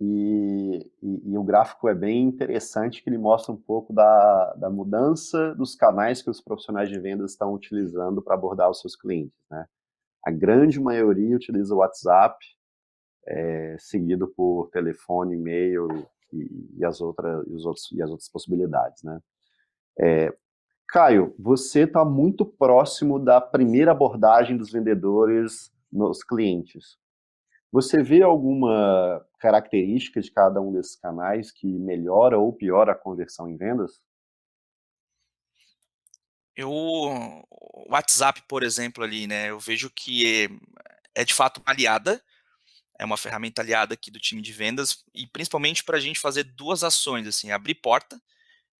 e o gráfico é bem interessante, que ele mostra um pouco da mudança dos canais que os profissionais de vendas estão utilizando para abordar os seus clientes, né? A grande maioria utiliza o WhatsApp, seguido por telefone, e-mail e as outras possibilidades, né? Caio, você está muito próximo da primeira abordagem dos vendedores nos clientes. Você vê alguma característica de cada um desses canais que melhora ou piora a conversão em vendas? O WhatsApp, por exemplo, ali, né? Eu vejo que é de fato uma aliada, é uma ferramenta aliada aqui do time de vendas, e principalmente para a gente fazer duas ações, assim, abrir porta.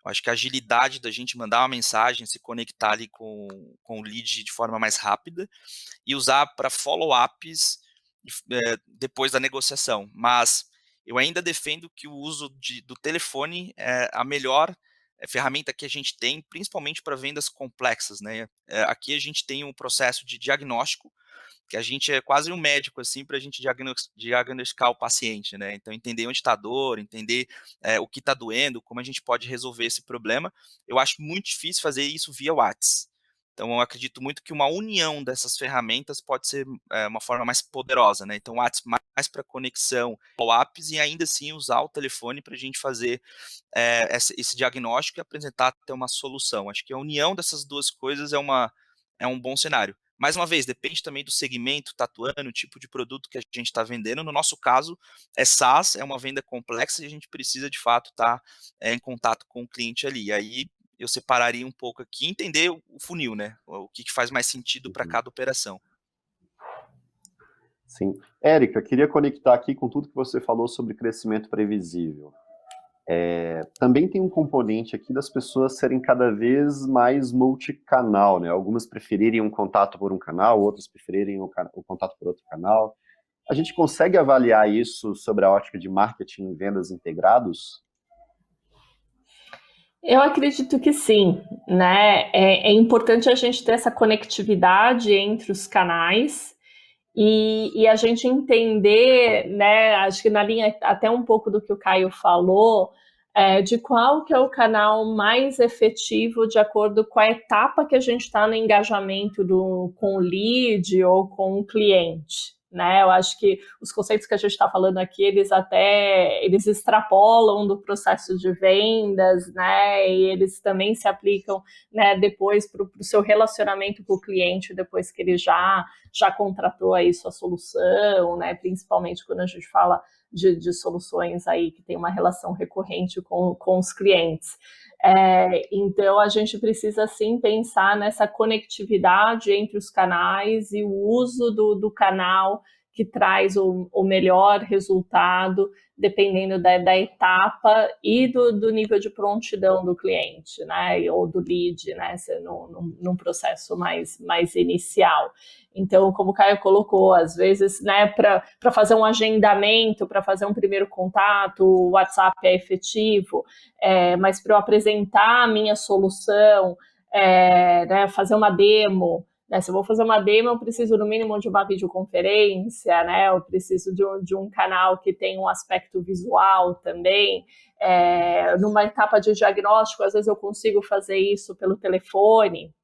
Eu acho que a agilidade da gente mandar uma mensagem, se conectar ali com o lead de forma mais rápida e usar para follow-ups depois da negociação. Mas eu ainda defendo que o uso do telefone é a melhor ferramenta que a gente tem, principalmente para vendas complexas, né? Aqui a gente tem um processo de diagnóstico, que a gente é quase um médico, assim, para a gente diagnosticar o paciente, né? Então, entender onde está a dor, entender o que está doendo, como a gente pode resolver esse problema. Eu acho muito difícil fazer isso via WhatsApp. Então, eu acredito muito que uma união dessas ferramentas pode ser uma forma mais poderosa, né? Então, o WhatsApp mais para conexão ao apps e ainda assim usar o telefone para a gente fazer esse diagnóstico e apresentar até uma solução. Acho que a união dessas duas coisas é um bom cenário. Mais uma vez, depende também do segmento, tá atuando, o tipo de produto que a gente está vendendo. No nosso caso, é SaaS, é uma venda complexa e a gente precisa, de fato, estar em contato com o cliente ali. Aí eu separaria um pouco aqui, entender o funil, né? O que faz mais sentido para Uhum. cada operação. Sim. Érica, queria conectar aqui com tudo que você falou sobre crescimento previsível. Também tem um componente aqui das pessoas serem cada vez mais multicanal, né? Algumas preferirem um contato por um canal, outras preferirem o contato por outro canal. A gente consegue avaliar isso sobre a ótica de marketing e vendas integrados? Eu acredito que sim, né? É importante a gente ter essa conectividade entre os canais e a gente entender, né? Acho que na linha até um pouco do que o Caio falou, de qual que é o canal mais efetivo de acordo com a etapa que a gente está no engajamento com o lead ou com o cliente. Né, eu acho que os conceitos que a gente está falando aqui, eles extrapolam do processo de vendas, né? E eles também se aplicam, né, depois para o seu relacionamento com o cliente, depois que ele já contratou aí sua solução, né? Principalmente quando a gente fala de soluções aí que tem uma relação recorrente com os clientes. Então a gente precisa sim pensar nessa conectividade entre os canais e o uso do canal que traz o melhor resultado, dependendo da etapa e do nível de prontidão do cliente, né? Ou do lead, né? Num processo mais inicial. Então, como o Caio colocou, às vezes, né, para fazer um agendamento, para fazer um primeiro contato, o WhatsApp é efetivo, mas para eu apresentar a minha solução, né, fazer uma demo, né, se eu vou fazer uma demo, eu preciso no mínimo de uma videoconferência, né, eu preciso de um canal que tenha um aspecto visual também. Numa etapa de diagnóstico, às vezes eu consigo fazer isso pelo telefone,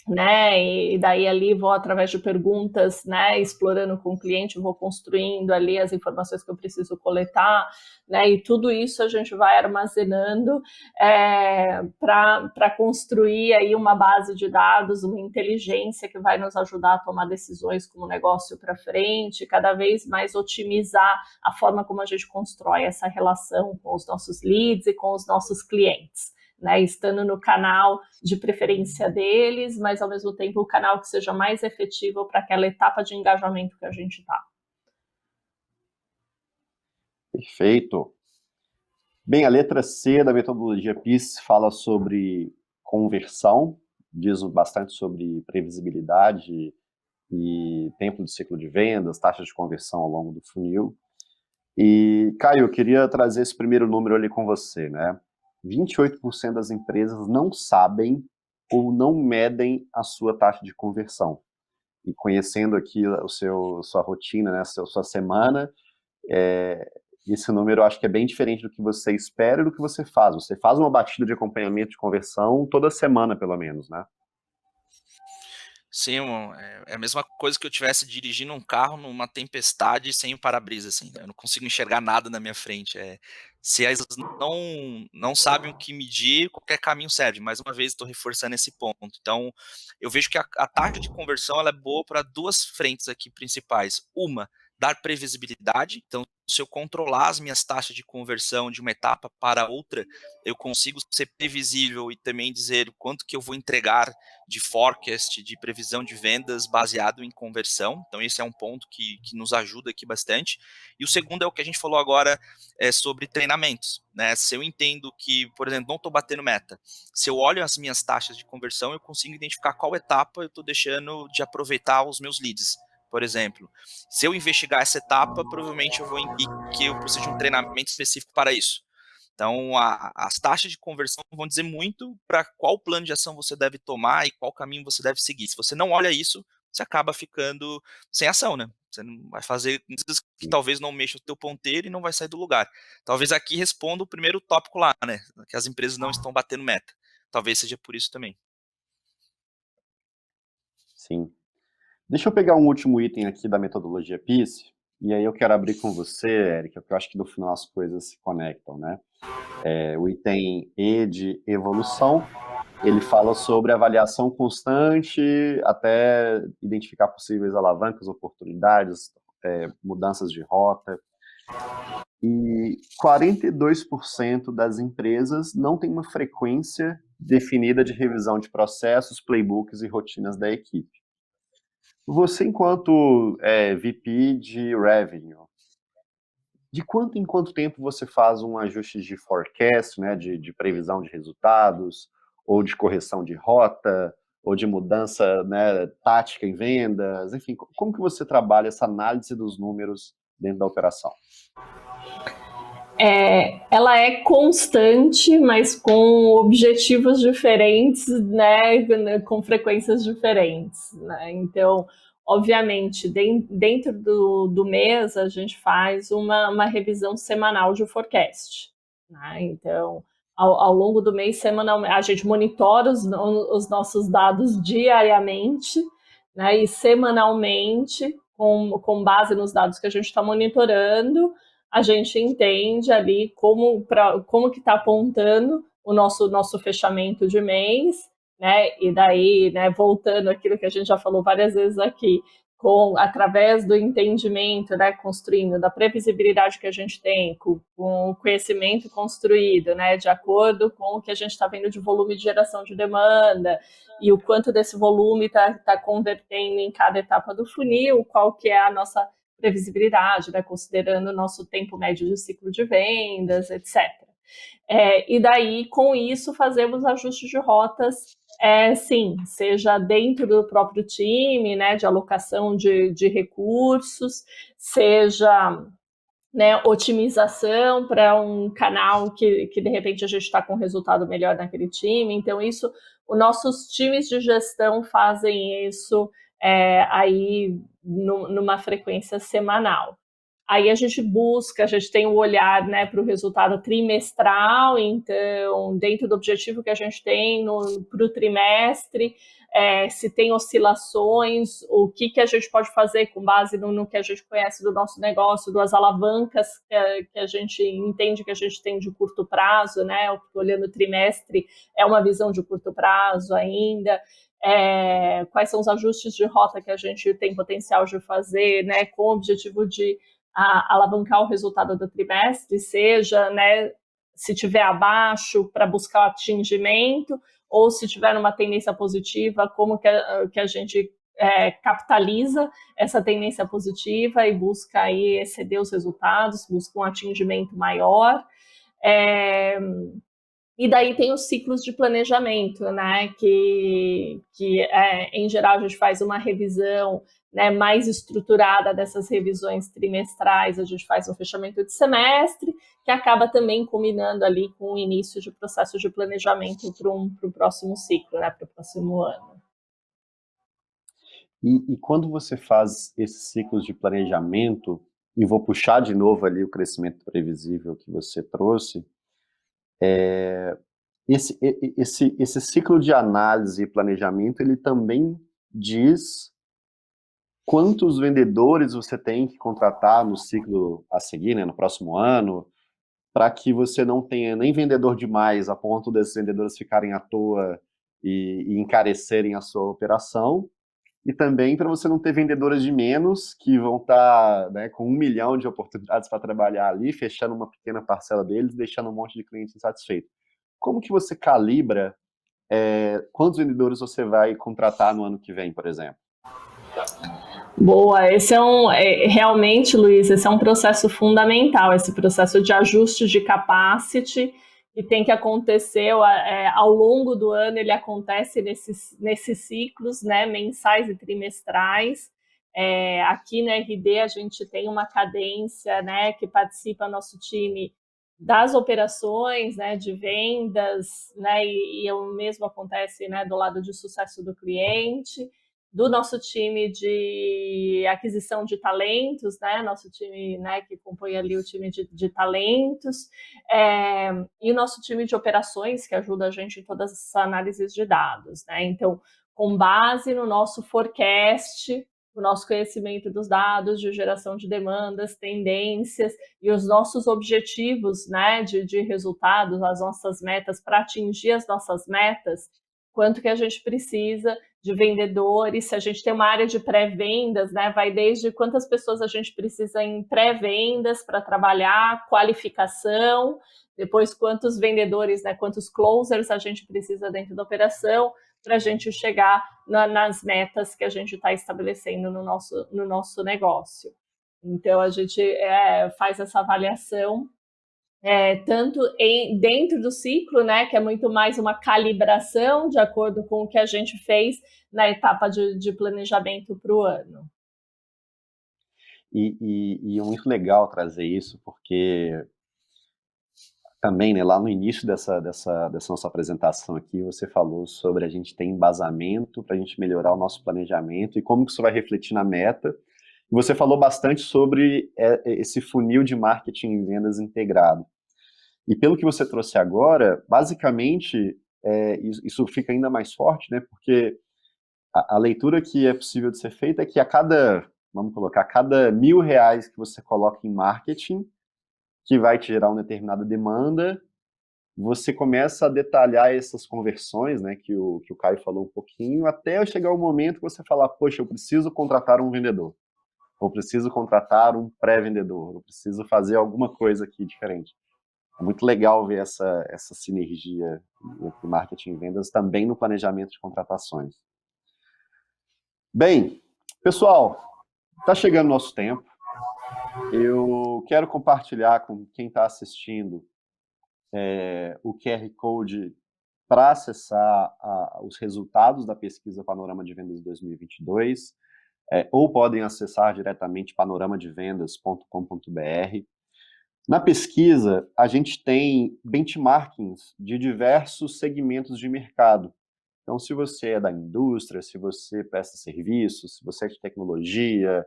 né? E daí ali vou através de perguntas, né? Explorando com o cliente, vou construindo ali as informações que eu preciso coletar, né? E tudo isso a gente vai armazenando para construir aí uma base de dados, uma inteligência que vai nos ajudar a tomar decisões como negócio para frente, cada vez mais otimizar a forma como a gente constrói essa relação com os nossos leads e com os nossos clientes. Né, estando no canal de preferência deles, mas ao mesmo tempo o canal que seja mais efetivo para aquela etapa de engajamento que a gente está. Perfeito. Bem, a letra C da metodologia PIS fala sobre conversão, diz bastante sobre previsibilidade e tempo de ciclo de vendas, taxas de conversão ao longo do funil. E, Caio, eu queria trazer esse primeiro número ali com você, né? 28% das empresas não sabem ou não medem a sua taxa de conversão. E conhecendo aqui sua rotina, né, sua semana, esse número eu acho que é bem diferente do que você espera e do que você faz. Você faz uma batida de acompanhamento de conversão toda semana, pelo menos, né? Sim, é a mesma coisa que eu estivesse dirigindo um carro numa tempestade sem o para-brisa, assim, né? Eu não consigo enxergar nada na minha frente. Se elas não sabem o que medir, qualquer caminho serve. Mais uma vez, estou reforçando esse ponto. Então, eu vejo que a taxa de conversão ela é boa para duas frentes aqui principais. Uma, dar previsibilidade. Então, se eu controlar as minhas taxas de conversão de uma etapa para outra, eu consigo ser previsível e também dizer quanto que eu vou entregar de forecast, de previsão de vendas baseado em conversão. Então, esse é um ponto que nos ajuda aqui bastante. E o segundo é o que a gente falou agora sobre treinamentos. Né? Se eu entendo que, por exemplo, não estou batendo meta, se eu olho as minhas taxas de conversão, eu consigo identificar qual etapa eu estou deixando de aproveitar os meus leads. Por exemplo, se eu investigar essa etapa, provavelmente eu vou indicar que eu preciso de um treinamento específico para isso. Então, as taxas de conversão vão dizer muito para qual plano de ação você deve tomar e qual caminho você deve seguir. Se você não olha isso, você acaba ficando sem ação, né? Você não vai fazer coisas que talvez não mexa o teu ponteiro e não vai sair do lugar. Talvez aqui responda o primeiro tópico lá, né? Que as empresas não estão batendo meta. Talvez seja por isso também. Sim. Deixa eu pegar um último item aqui da metodologia PIS, e aí eu quero abrir com você, Érica, porque eu acho que no final as coisas se conectam, né? O item E de evolução, ele fala sobre avaliação constante até identificar possíveis alavancas, oportunidades, mudanças de rota. E 42% das empresas não tem uma frequência definida de revisão de processos, playbooks e rotinas da equipe. Você, enquanto VP de Revenue, de quanto em quanto tempo você faz um ajuste de forecast, né, de previsão de resultados, ou de correção de rota, ou de mudança, né, tática em vendas, enfim, como que você trabalha essa análise dos números dentro da operação? Ela é constante, mas com objetivos diferentes, né, com frequências diferentes, né? Então, obviamente, dentro do mês, a gente faz uma revisão semanal de forecast, né? Então, ao longo do mês, semanalmente, a gente monitora os nossos dados diariamente, né, e semanalmente, com base nos dados que a gente está monitorando, a gente entende ali como que está apontando o nosso fechamento de mês, né? E daí, né, voltando àquilo que a gente já falou várias vezes aqui, através do entendimento, né, construindo da previsibilidade que a gente tem, com o conhecimento construído, né, de acordo com o que a gente está vendo de volume de geração de demanda e o quanto desse volume está convertendo em cada etapa do funil, qual que é a nossa previsibilidade, né, considerando o nosso tempo médio de ciclo de vendas, etc. E daí, com isso, fazemos ajustes de rotas, sim, seja dentro do próprio time, né, de alocação de recursos, seja, né, otimização para um canal que de repente a gente está com um resultado melhor naquele time. Então, isso, os nossos times de gestão fazem isso aí numa frequência semanal. Aí a gente tem o olhar, né, para o resultado trimestral, então, dentro do objetivo que a gente tem para o trimestre, se tem oscilações, o que a gente pode fazer com base no que a gente conhece do nosso negócio, das alavancas que a gente entende que a gente tem de curto prazo, né, olhando o trimestre, é uma visão de curto prazo ainda. Quais são os ajustes de rota que a gente tem potencial de fazer, né, com o objetivo de alavancar o resultado do trimestre, seja, né, se tiver abaixo, para buscar o atingimento, ou se tiver numa tendência positiva, como que a gente capitaliza essa tendência positiva e busca aí exceder os resultados, busca um atingimento maior. E daí tem os ciclos de planejamento, né, que em geral a gente faz uma revisão, né, mais estruturada dessas revisões trimestrais, a gente faz um fechamento de semestre, que acaba também culminando ali com o início de processo de planejamento para o próximo ciclo, né, para o próximo ano. E quando você faz esses ciclos de planejamento, e vou puxar de novo ali o crescimento previsível que você trouxe, esse ciclo de análise e planejamento, ele também diz quantos vendedores você tem que contratar no ciclo a seguir, né, no próximo ano, para que você não tenha nem vendedor demais a ponto desses vendedores ficarem à toa e encarecerem a sua operação, e também para você não ter vendedores de menos que vão estar, né, com 1 milhão de oportunidades para trabalhar ali, fechando uma pequena parcela deles, deixando um monte de cliente insatisfeito. Como que você calibra quantos vendedores você vai contratar no ano que vem, por exemplo? Boa, realmente, Luiz, esse é um processo fundamental, esse processo de ajuste de capacity, que tem que acontecer ao longo do ano, ele acontece nesses ciclos, né, mensais e trimestrais. Aqui na RD a gente tem uma cadência, né, que participa nosso time das operações, né, de vendas, né, e o mesmo acontece, né, do lado de sucesso do cliente, do nosso time de aquisição de talentos, né, nosso time, né, que compõe ali o time de talentos, e o nosso time de operações, que ajuda a gente em todas as análises de dados, né, então, com base no nosso forecast, o nosso conhecimento dos dados, de geração de demandas, tendências e os nossos objetivos, né, de resultados, as nossas metas, para atingir as nossas metas, quanto que a gente precisa de vendedores, se a gente tem uma área de pré-vendas, né, vai desde quantas pessoas a gente precisa em pré-vendas para trabalhar, qualificação, depois quantos vendedores, né, quantos closers a gente precisa dentro da operação, para a gente chegar nas metas que a gente está estabelecendo no nosso negócio. Então, a gente faz essa avaliação tanto dentro do ciclo, né, que é muito mais uma calibração de acordo com o que a gente fez na etapa de planejamento para o ano. E é muito legal trazer isso, porque também, né, lá no início dessa nossa apresentação aqui, você falou sobre a gente ter embasamento para a gente melhorar o nosso planejamento e como que isso vai refletir na meta. Você falou bastante sobre esse funil de marketing e vendas integrado. E pelo que você trouxe agora, basicamente, isso fica ainda mais forte, né? Porque a leitura que é possível de ser feita é que vamos colocar, a cada R$ 1.000 que você coloca em marketing, que vai te gerar uma determinada demanda, você começa a detalhar essas conversões, né, que o Caio falou um pouquinho, até chegar o momento que você falar, poxa, eu preciso contratar um vendedor, ou preciso contratar um pré-vendedor, ou preciso fazer alguma coisa aqui diferente. É muito legal ver essa sinergia entre marketing e vendas também no planejamento de contratações. Bem, pessoal, está chegando o nosso tempo. Eu quero compartilhar com quem está assistindo o QR Code para acessar os resultados da pesquisa Panorama de Vendas 2022, ou podem acessar diretamente panoramadevendas.com.br. Na pesquisa, a gente tem benchmarkings de diversos segmentos de mercado. Então, se você é da indústria, se você presta serviços, se você é de tecnologia,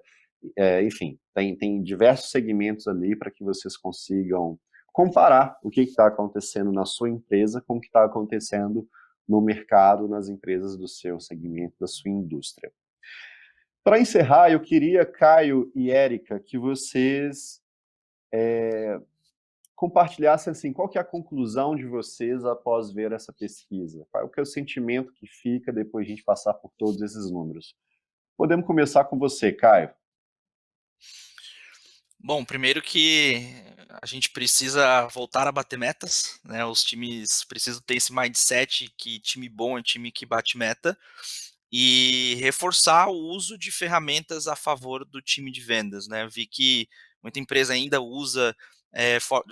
enfim, tem diversos segmentos ali para que vocês consigam comparar o que está acontecendo na sua empresa com o que está acontecendo no mercado, nas empresas do seu segmento, da sua indústria. Para encerrar, eu queria, Caio e Érica, que vocês compartilhassem assim, qual que é a conclusão de vocês após ver essa pesquisa? Qual que é o sentimento que fica depois de a gente passar por todos esses números? Podemos começar com você, Caio. Bom, primeiro que a gente precisa voltar a bater metas, né? Os times precisam ter esse mindset que time bom é time que bate meta e reforçar o uso de ferramentas a favor do time de vendas, né? Eu vi que muita empresa ainda usa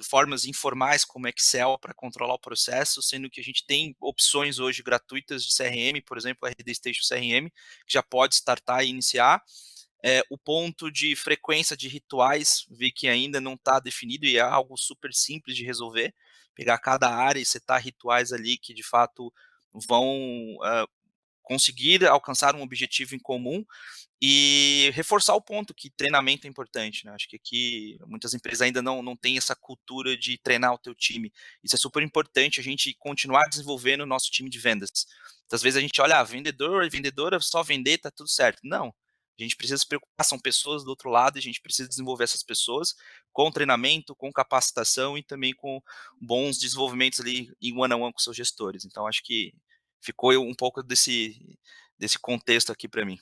formas informais como Excel para controlar o processo, sendo que a gente tem opções hoje gratuitas de CRM, por exemplo, a RD Station CRM, que já pode startar e iniciar. O ponto de frequência de rituais, vi que ainda não está definido e é algo super simples de resolver. Pegar cada área e setar rituais ali que de fato vão conseguir alcançar um objetivo em comum e reforçar o ponto que treinamento é importante, né? Acho que aqui muitas empresas ainda não têm essa cultura de treinar o teu time. Isso é super importante, a gente continuar desenvolvendo o nosso time de vendas. Muitas vezes a gente olha, vendedor e vendedora, só vender, tá tudo certo. Não, a gente precisa se preocupar, são pessoas do outro lado, e a gente precisa desenvolver essas pessoas com treinamento, com capacitação e também com bons desenvolvimentos ali em one-on-one com seus gestores. Então, acho que ficou um pouco desse contexto aqui para mim.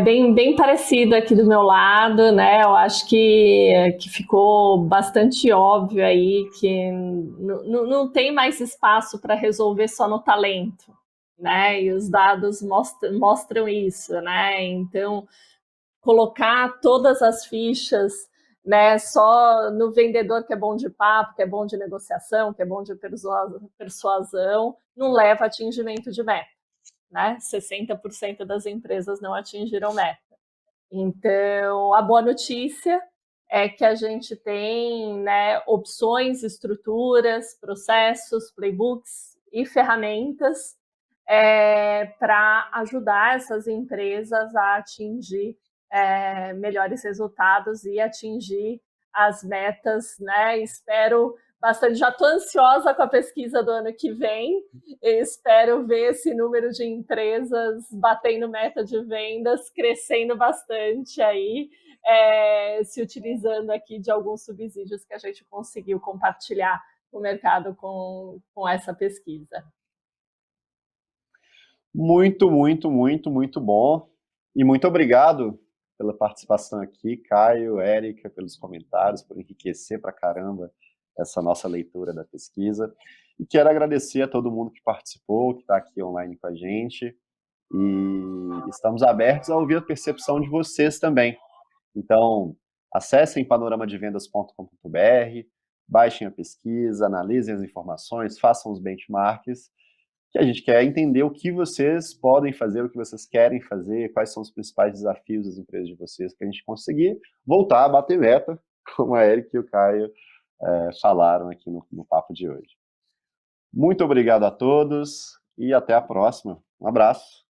Bem parecido aqui do meu lado, né? Eu acho que ficou bastante óbvio aí que não tem mais espaço para resolver só no talento, né? E os dados mostram isso, né? Então, colocar todas as fichas, né, só no vendedor que é bom de papo, que é bom de negociação, que é bom de persuasão, não leva a atingimento de meta. Né? 60% das empresas não atingiram meta. Então, a boa notícia é que a gente tem, né, opções, estruturas, processos, playbooks e ferramentas para ajudar essas empresas a atingir melhores resultados e atingir as metas, né? Espero bastante, já estou ansiosa com a pesquisa do ano que vem, espero ver esse número de empresas batendo meta de vendas, crescendo bastante aí, se utilizando aqui de alguns subsídios que a gente conseguiu compartilhar com o mercado com essa pesquisa. Muito, muito, muito, muito bom. E muito obrigado pela participação aqui, Caio, Érica, pelos comentários, por enriquecer pra caramba essa nossa leitura da pesquisa. E quero agradecer a todo mundo que participou, que está aqui online com a gente. E estamos abertos a ouvir a percepção de vocês também. Então, acessem panoramadevendas.com.br, baixem a pesquisa, analisem as informações, façam os benchmarks, que a gente quer entender o que vocês podem fazer, o que vocês querem fazer, quais são os principais desafios das empresas de vocês, para a gente conseguir voltar a bater meta, como a Érica e o Caio falaram aqui no papo de hoje. Muito obrigado a todos e até a próxima. Um abraço.